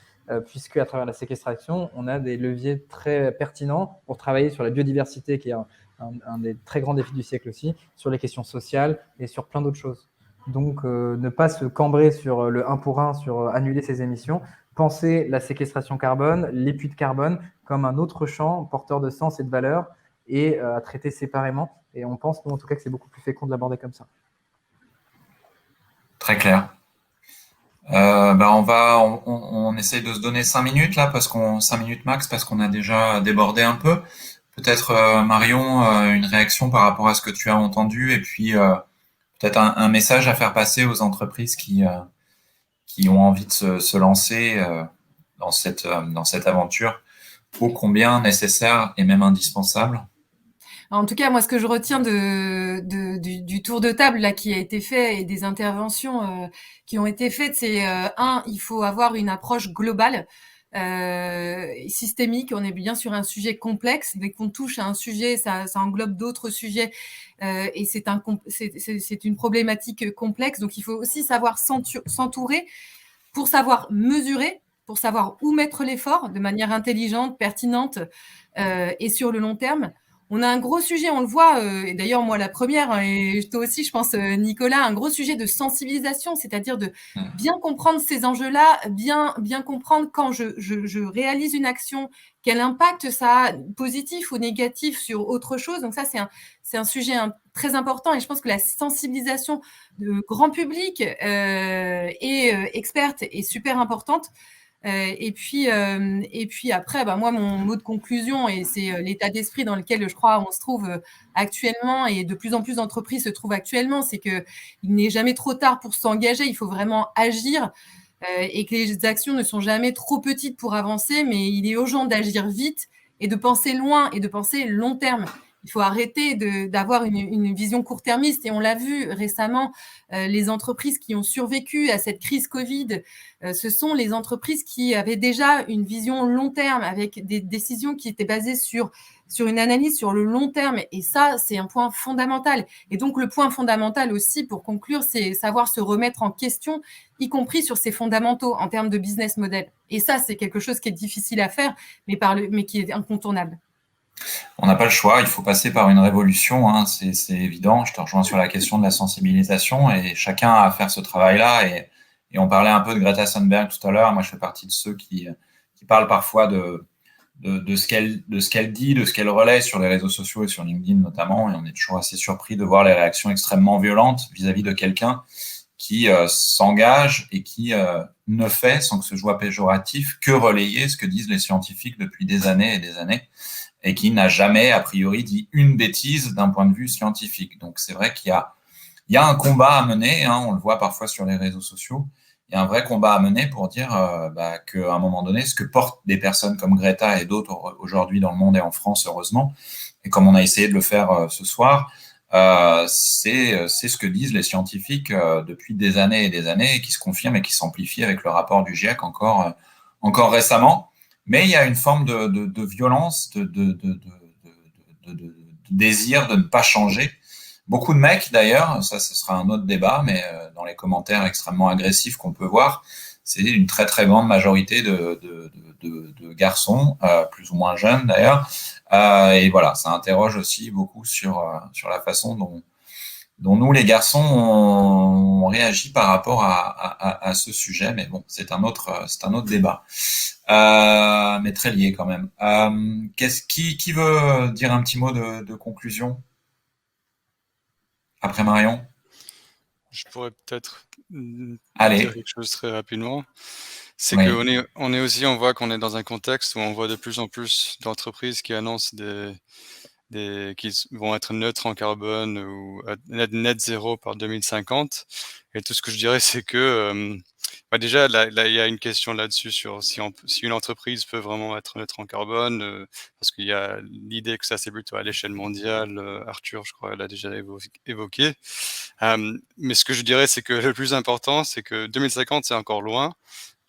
puisque à travers la séquestration, on a des leviers très pertinents pour travailler sur la biodiversité, qui est un des très grands défis du siècle aussi, sur les questions sociales et sur plein d'autres choses. Donc, ne pas se cambrer sur le 1 pour 1, sur annuler ses émissions, penser la séquestration carbone, les puits de carbone, comme un autre champ porteur de sens et de valeur et à traiter séparément. Et on pense, nous en tout cas, que c'est beaucoup plus fécond de l'aborder comme ça. Très clair. On essaye de se donner 5 minutes là, 5 minutes max, parce qu'on a déjà débordé un peu. Peut-être Marion, une réaction par rapport à ce que tu as entendu, et puis peut-être un message à faire passer aux entreprises qui ont envie de se lancer dans cette aventure ô combien nécessaire et même indispensable. En tout cas, moi, ce que je retiens du tour de table là qui a été fait et des interventions qui ont été faites, c'est il faut avoir une approche globale, systémique. On est bien sur un sujet complexe. Dès qu'on touche à un sujet, ça englobe d'autres sujets et c'est une problématique complexe. Donc, il faut aussi savoir s'entourer pour savoir mesurer, pour savoir où mettre l'effort de manière intelligente, pertinente et sur le long terme. on a un gros sujet, on le voit, et d'ailleurs moi la première, et toi aussi je pense Nicolas, un gros sujet de sensibilisation, c'est-à-dire de bien comprendre ces enjeux-là, bien comprendre quand je réalise une action, quel impact ça a, positif ou négatif sur autre chose. Donc ça c'est un sujet très important, et je pense que la sensibilisation de grand public et experte est super importante. Et puis après, moi, mon mot de conclusion, et c'est l'état d'esprit dans lequel je crois on se trouve actuellement, et de plus en plus d'entreprises se trouvent actuellement, c'est qu'il n'est jamais trop tard pour s'engager, il faut vraiment agir, et que les actions ne sont jamais trop petites pour avancer, mais il est urgent d'agir vite et de penser loin et de penser long terme. Il faut arrêter d'avoir une vision court-termiste, et on l'a vu récemment, les entreprises qui ont survécu à cette crise Covid, ce sont les entreprises qui avaient déjà une vision long terme, avec des décisions qui étaient basées sur une analyse sur le long terme, et ça, c'est un point fondamental. Et donc, le point fondamental aussi, pour conclure, c'est savoir se remettre en question, y compris sur ses fondamentaux en termes de business model. Et ça, c'est quelque chose qui est difficile à faire, mais qui est incontournable. On n'a pas le choix, il faut passer par une révolution, hein, c'est évident. Je te rejoins sur la question de la sensibilisation, et chacun a à faire ce travail-là. Et on parlait un peu de Greta Thunberg tout à l'heure. Moi, je fais partie de ceux qui parlent parfois de ce qu'elle dit, de ce qu'elle relaie sur les réseaux sociaux et sur LinkedIn notamment. Et on est toujours assez surpris de voir les réactions extrêmement violentes vis-à-vis de quelqu'un qui s'engage et qui ne fait, sans que ce soit péjoratif, que relayer ce que disent les scientifiques depuis des années et des années, et qui n'a jamais, a priori, dit une bêtise d'un point de vue scientifique. Donc, c'est vrai qu'il y a un combat à mener, hein, on le voit parfois sur les réseaux sociaux. Il y a un vrai combat à mener pour dire qu'à un moment donné, ce que portent des personnes comme Greta et d'autres aujourd'hui dans le monde et en France, heureusement, et comme on a essayé de le faire ce soir, c'est ce que disent les scientifiques depuis des années et des années, et qui se confirme et qui s'amplifie avec le rapport du GIEC encore récemment. Mais il y a une forme de violence, de désir de ne pas changer. Beaucoup de mecs, d'ailleurs, ça ce sera un autre débat, mais dans les commentaires extrêmement agressifs qu'on peut voir, c'est une très très grande majorité de garçons, plus ou moins jeunes d'ailleurs. Et voilà, ça interroge aussi beaucoup sur la façon dont nous, les garçons, on réagit par rapport à ce sujet. Mais bon, c'est un autre débat. Mais très lié quand même. Qui veut dire un petit mot de conclusion après Marion? Je pourrais peut-être Allez. dire quelque chose très rapidement. C'est Oui. qu'on est aussi, on voit qu'on est dans un contexte où on voit de plus en plus d'entreprises qui annoncent qui vont être neutres en carbone ou net zéro par 2050. Et tout ce que je dirais, c'est que déjà, là, il y a une question là-dessus sur si une entreprise peut vraiment être neutre en carbone, parce qu'il y a l'idée que ça, c'est plutôt à l'échelle mondiale. Arthur, je crois, l'a déjà évoqué. Mais ce que je dirais, c'est que le plus important, c'est que 2050, c'est encore loin.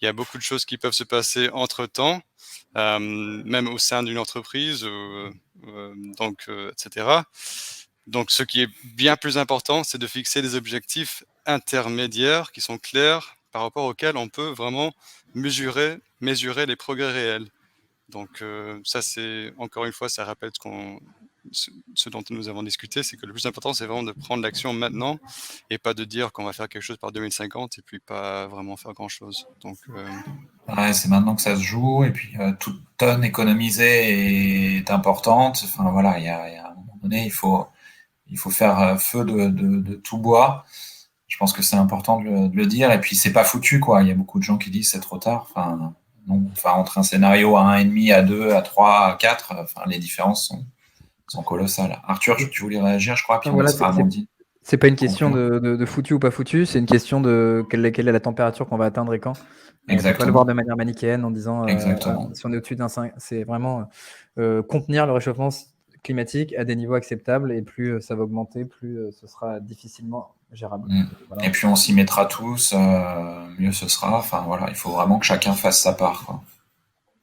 Il y a beaucoup de choses qui peuvent se passer entre-temps, même au sein d'une entreprise, etc. Donc, ce qui est bien plus important, c'est de fixer des objectifs intermédiaires qui sont clairs, par rapport auxquels on peut vraiment mesurer les progrès réels. Donc, ça, c'est, encore une fois, ça rappelle ce dont nous avons discuté, c'est que le plus important, c'est vraiment de prendre l'action maintenant, et pas de dire qu'on va faire quelque chose par 2050 et puis pas vraiment faire grand-chose. Donc, ouais, c'est maintenant que ça se joue, et puis toute tonne économisée est importante. Enfin voilà, il y a un moment donné, il faut faire feu de tout bois. Je pense que c'est important de le dire. Et puis c'est pas foutu, quoi. Il y a beaucoup de gens qui disent c'est trop tard. Enfin, non. Enfin, entre un scénario à 1,5, à 2, à 3, à 4, enfin, les différences sont colossales. Arthur, tu voulais réagir, je crois, puis Voilà, on sera Amandine. c'est pas une question de foutu ou pas foutu, c'est une question de quelle est la température qu'on va atteindre et quand. On ne peut pas le voir de manière manichéenne en disant si on est au-dessus d'un 5, c'est vraiment contenir le réchauffement climatique à des niveaux acceptables, et plus ça va augmenter, plus ce sera difficilement gérable. Voilà. Et puis on s'y mettra tous, mieux ce sera. Enfin voilà, il faut vraiment que chacun fasse sa part, quoi.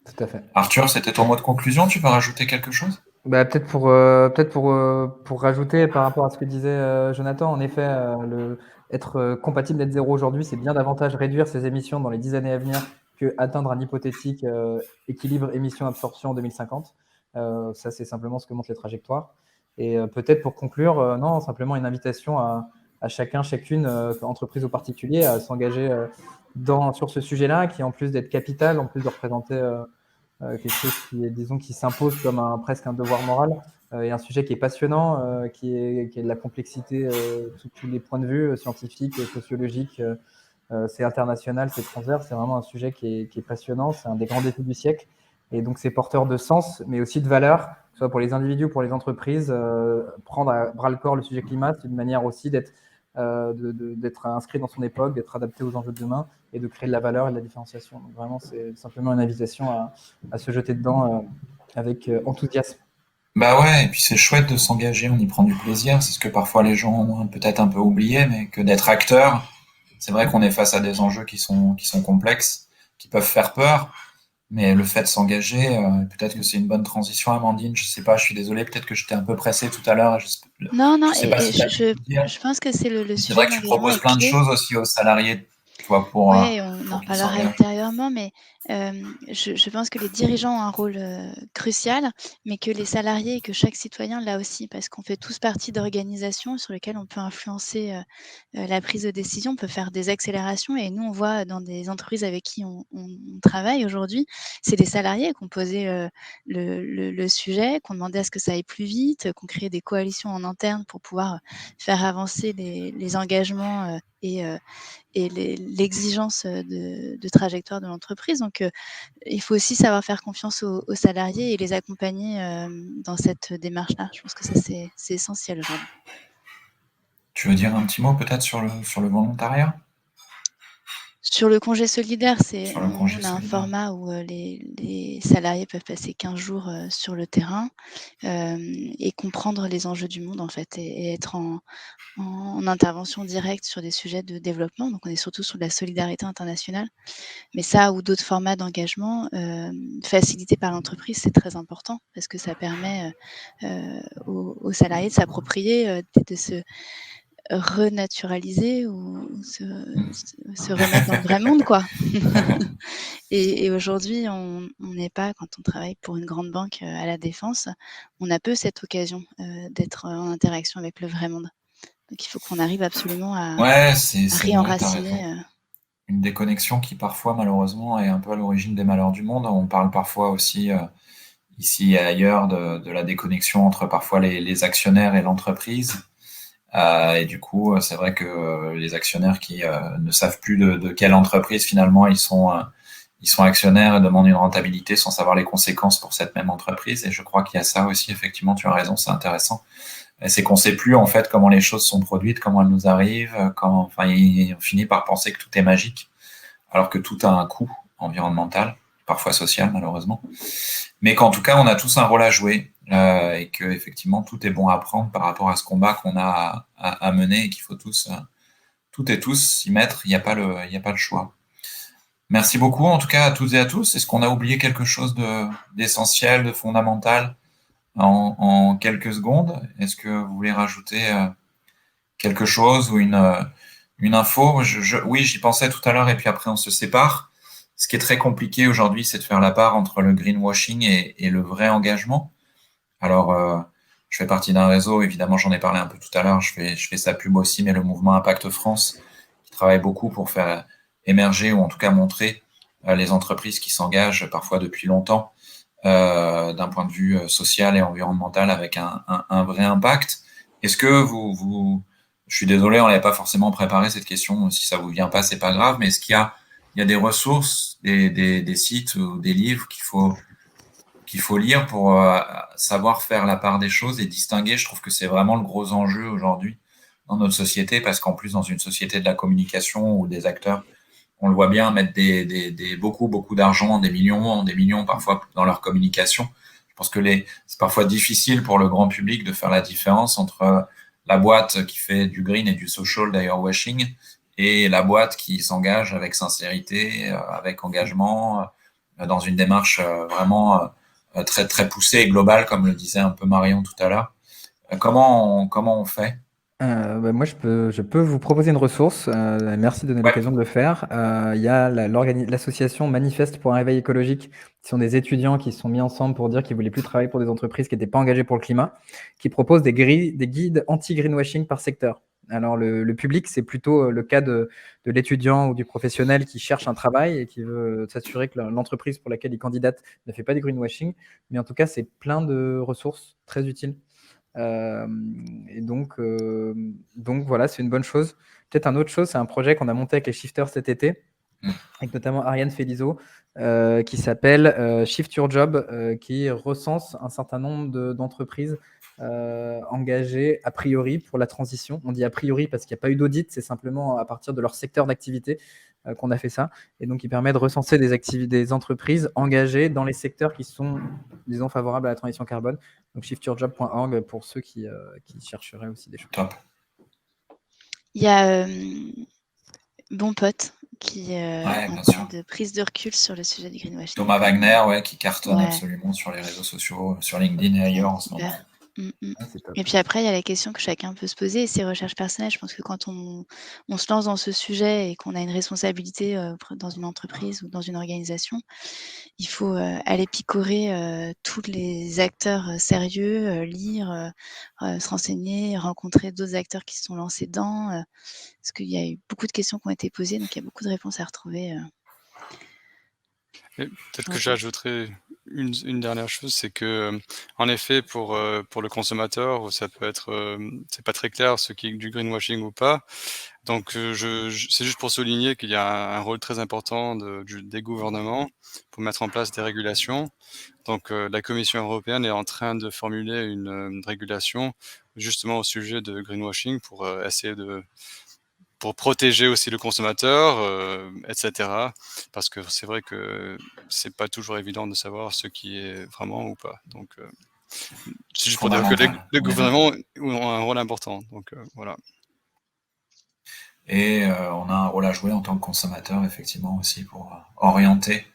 Tout à fait. Arthur, c'était ton mot de conclusion, tu veux rajouter quelque chose? Peut-être pour rajouter par rapport à ce que disait Jonathan, en effet, être compatible net zéro aujourd'hui, c'est bien davantage réduire ses émissions dans les 10 années à venir que atteindre un hypothétique équilibre émission-absorption en 2050. Ça, c'est simplement ce que montrent les trajectoires. Et peut-être pour conclure, non, simplement une invitation à chacun, chacune, entreprise ou particulier, à s'engager sur ce sujet-là, qui en plus d'être capital, en plus de représenter quelque chose qui s'impose comme presque un devoir moral, et un sujet qui est passionnant, qui est de la complexité sous tous les points de vue, scientifiques, sociologiques, c'est international, c'est transverse, c'est vraiment un sujet qui est passionnant, c'est un des grands défis du siècle. Et donc, c'est porteur de sens, mais aussi de valeur, que ce soit pour les individus ou pour les entreprises. Prendre à bras-le-corps le sujet climat, c'est une manière aussi d'être inscrit dans son époque, d'être adapté aux enjeux de demain et de créer de la valeur et de la différenciation. Donc, vraiment, c'est simplement une invitation à se jeter dedans avec enthousiasme. Bah ouais, et puis c'est chouette de s'engager, on y prend du plaisir. C'est ce que parfois les gens ont peut-être un peu oublié, mais que d'être acteur, c'est vrai qu'on est face à des enjeux qui sont complexes, qui peuvent faire peur. Mais le fait de s'engager, peut-être que c'est une bonne transition, Amandine. Je sais pas, je suis désolé, peut-être que je t'ai un peu pressé tout à l'heure. Non, Je sais pas si t'as pu le dire. je pense que c'est le C'est sujet vrai de que tu l'engagement proposes est plein de clé. choses aussi aux salariés, tu vois, pour Oui, on en qu'ils reparlera s'engagent. ultérieurement, mais je pense que les dirigeants ont un rôle crucial, mais que les salariés et que chaque citoyen l'a aussi, parce qu'on fait tous partie d'organisations sur lesquelles on peut influencer la prise de décision, on peut faire des accélérations. Et nous, on voit dans des entreprises avec qui on travaille aujourd'hui, c'est les salariés qui ont posé le sujet, qui ont demandé à ce que ça aille plus vite, qu'on crée des coalitions en interne pour pouvoir faire avancer les engagements et l'exigence de trajectoire de l'entreprise. Donc, il faut aussi savoir faire confiance aux salariés et les accompagner dans cette démarche-là. Je pense que ça, c'est essentiel aujourd'hui. Tu veux dire un petit mot peut-être sur le volontariat? Sur le congé solidaire, Sur le congé on a un solidaire. format où les salariés peuvent passer 15 jours sur le terrain et comprendre les enjeux du monde, en fait, et être en intervention directe sur des sujets de développement. Donc, on est surtout sur de la solidarité internationale. Mais ça ou d'autres formats d'engagement facilités par l'entreprise, c'est très important parce que ça permet aux salariés de s'approprier, de se renaturaliser ou se remettre dans le vrai monde, quoi. Et aujourd'hui, on n'est pas, quand on travaille pour une grande banque à la Défense, on a peu cette occasion d'être en interaction avec le vrai monde. Donc, il faut qu'on arrive absolument à Ouais, c'est vrai, t'as réenraciner. raison. Une déconnexion qui parfois, malheureusement, est un peu à l'origine des malheurs du monde. On parle parfois aussi, ici et ailleurs, de la déconnexion entre parfois les actionnaires et l'entreprise. Et du coup, c'est vrai que les actionnaires qui ne savent plus de quelle entreprise finalement ils sont actionnaires et demandent une rentabilité sans savoir les conséquences pour cette même entreprise. Et je crois qu'il y a ça aussi, effectivement, tu as raison, c'est intéressant. C'est qu'on sait plus en fait comment les choses sont produites, comment elles nous arrivent, on finit par penser que tout est magique, alors que tout a un coût environnemental, parfois social malheureusement, mais qu'en tout cas on a tous un rôle à jouer et que effectivement tout est bon à prendre par rapport à ce combat qu'on a à mener et qu'il faut toutes et tous s'y mettre. Il n'y a pas le choix. Merci beaucoup en tout cas à toutes et à tous. Est-ce qu'on a oublié quelque chose d'essentiel, de fondamental en quelques secondes? Est-ce que vous voulez rajouter quelque chose ou une info? Oui, j'y pensais tout à l'heure et puis après on se sépare. Ce qui est très compliqué aujourd'hui, c'est de faire la part entre le greenwashing et le vrai engagement. Alors, je fais partie d'un réseau, évidemment, j'en ai parlé un peu tout à l'heure, je fais sa pub aussi, mais le mouvement Impact France, qui travaille beaucoup pour faire émerger ou en tout cas montrer les entreprises qui s'engagent parfois depuis longtemps d'un point de vue social et environnemental avec un vrai impact. Est-ce que je suis désolé, on n'avait pas forcément préparé cette question, si ça vous vient pas, c'est pas grave, mais est-ce qu'il y a des ressources, des sites ou des livres qu'il faut lire pour savoir faire la part des choses et distinguer? Je trouve que c'est vraiment le gros enjeu aujourd'hui dans notre société, parce qu'en plus, dans une société de la communication où des acteurs, on le voit bien, mettre beaucoup d'argent, des millions parfois dans leur communication. Je pense que c'est parfois difficile pour le grand public de faire la différence entre la boîte qui fait du green et du social, d'ailleurs washing, et la boîte qui s'engage avec sincérité, avec engagement, dans une démarche vraiment très, très poussée et globale, comme le disait un peu Marion tout à l'heure. Comment on fait Moi, je peux vous proposer une ressource. Merci de donner Ouais. l'occasion de le faire. Il y a l'association Manifeste pour un réveil écologique, qui sont des étudiants qui se sont mis ensemble pour dire qu'ils voulaient plus travailler pour des entreprises qui n'étaient pas engagées pour le climat, qui proposent des guides anti-greenwashing par secteur. Alors, le public, c'est plutôt le cas de l'étudiant ou du professionnel qui cherche un travail et qui veut s'assurer que l'entreprise pour laquelle il candidate ne fait pas du greenwashing. Mais en tout cas, c'est plein de ressources très utiles. Et donc voilà, c'est une bonne chose. Peut-être un autre chose, c'est un projet qu'on a monté avec les shifters cet été, avec notamment Ariane Felizo, qui s'appelle Shift Your Job, qui recense un certain nombre d'entreprises engagées a priori pour la transition. On dit a priori parce qu'il n'y a pas eu d'audit, c'est simplement à partir de leur secteur d'activité qu'on a fait ça. Et donc, il permet de recenser des entreprises engagées dans les secteurs qui sont, disons, favorables à la transition carbone. Donc, shiftyourjob.org pour ceux qui chercheraient aussi des choses. Top. Il y a Bon Pote qui Ouais, bien en sûr. termes de prise de recul sur le sujet du greenwashing. Thomas Wagner, qui cartonne Ouais. absolument sur les réseaux sociaux, sur LinkedIn et ailleurs en ce Super. moment. Ah, c'est top. Et puis après, il y a la question que chacun peut se poser, ses recherches personnelles. Je pense que quand on se lance dans ce sujet et qu'on a une responsabilité dans une entreprise ou dans une organisation, il faut aller picorer tous les acteurs sérieux, lire, se renseigner, rencontrer d'autres acteurs qui se sont lancés dedans. Parce qu'il y a eu beaucoup de questions qui ont été posées, donc il y a beaucoup de réponses à retrouver. Et peut-être que j'ajouterais une dernière chose, c'est que, en effet, pour le consommateur, ça peut être, c'est pas très clair ce qui est du greenwashing ou pas. Donc, c'est juste pour souligner qu'il y a un rôle très important des gouvernements pour mettre en place des régulations. Donc, la Commission européenne est en train de formuler une régulation justement au sujet de greenwashing pour essayer pour protéger aussi le consommateur, etc. Parce que c'est vrai que c'est pas toujours évident de savoir ce qui est vraiment ou pas. Donc, c'est juste pour dire que les gouvernements ont un rôle important. Donc, voilà. Et on a un rôle à jouer en tant que consommateur, effectivement, aussi pour orienter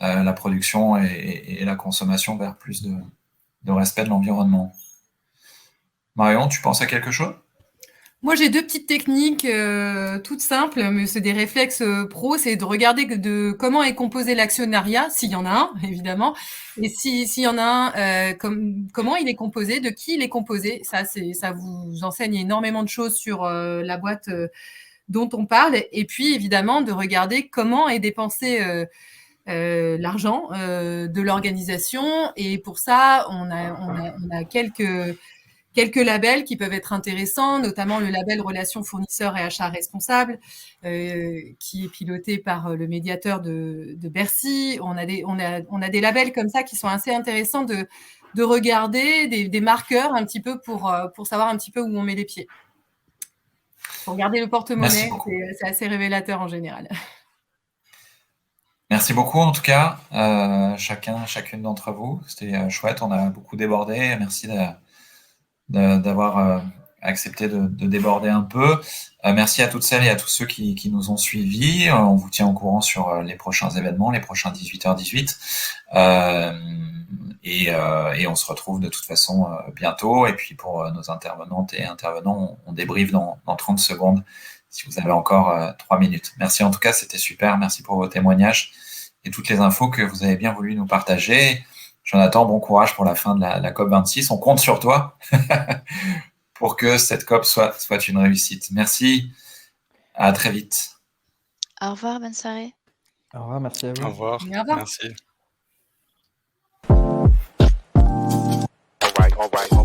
la production et la consommation vers plus de respect de l'environnement. Marion, tu penses à quelque chose ? Moi, j'ai 2 petites techniques toutes simples, mais c'est des réflexes pro, c'est de regarder comment est composé l'actionnariat, s'il y en a un, évidemment, et s'il y en a un, comment il est composé, de qui il est composé. Ça vous enseigne énormément de choses sur la boîte dont on parle, et puis évidemment de regarder comment est dépensé l'argent de l'organisation. Et pour ça, on a quelques labels qui peuvent être intéressants, notamment le label Relations fournisseurs et achats responsables, qui est piloté par le médiateur de Bercy. On a des labels comme ça qui sont assez intéressants de regarder, des marqueurs un petit peu pour savoir un petit peu où on met les pieds. Pour regarder le porte-monnaie, c'est assez révélateur en général. Merci beaucoup en tout cas, chacune d'entre vous. C'était chouette, on a beaucoup débordé. Merci d'avoir accepté de déborder un peu. Merci à toutes celles et à tous ceux qui nous ont suivis. On vous tient au courant sur les prochains événements, les prochains 18h18. Et on se retrouve de toute façon bientôt. Et puis pour nos intervenantes et intervenants, on débriefe dans 30 secondes si vous avez encore 3 minutes. Merci en tout cas, c'était super. Merci pour vos témoignages et toutes les infos que vous avez bien voulu nous partager. Jonathan, bon courage pour la fin de la COP26. On compte sur toi pour que cette COP soit une réussite. Merci. À très vite. Au revoir, bonne soirée. Au revoir, merci à vous. Au revoir. Merci. Merci. All right.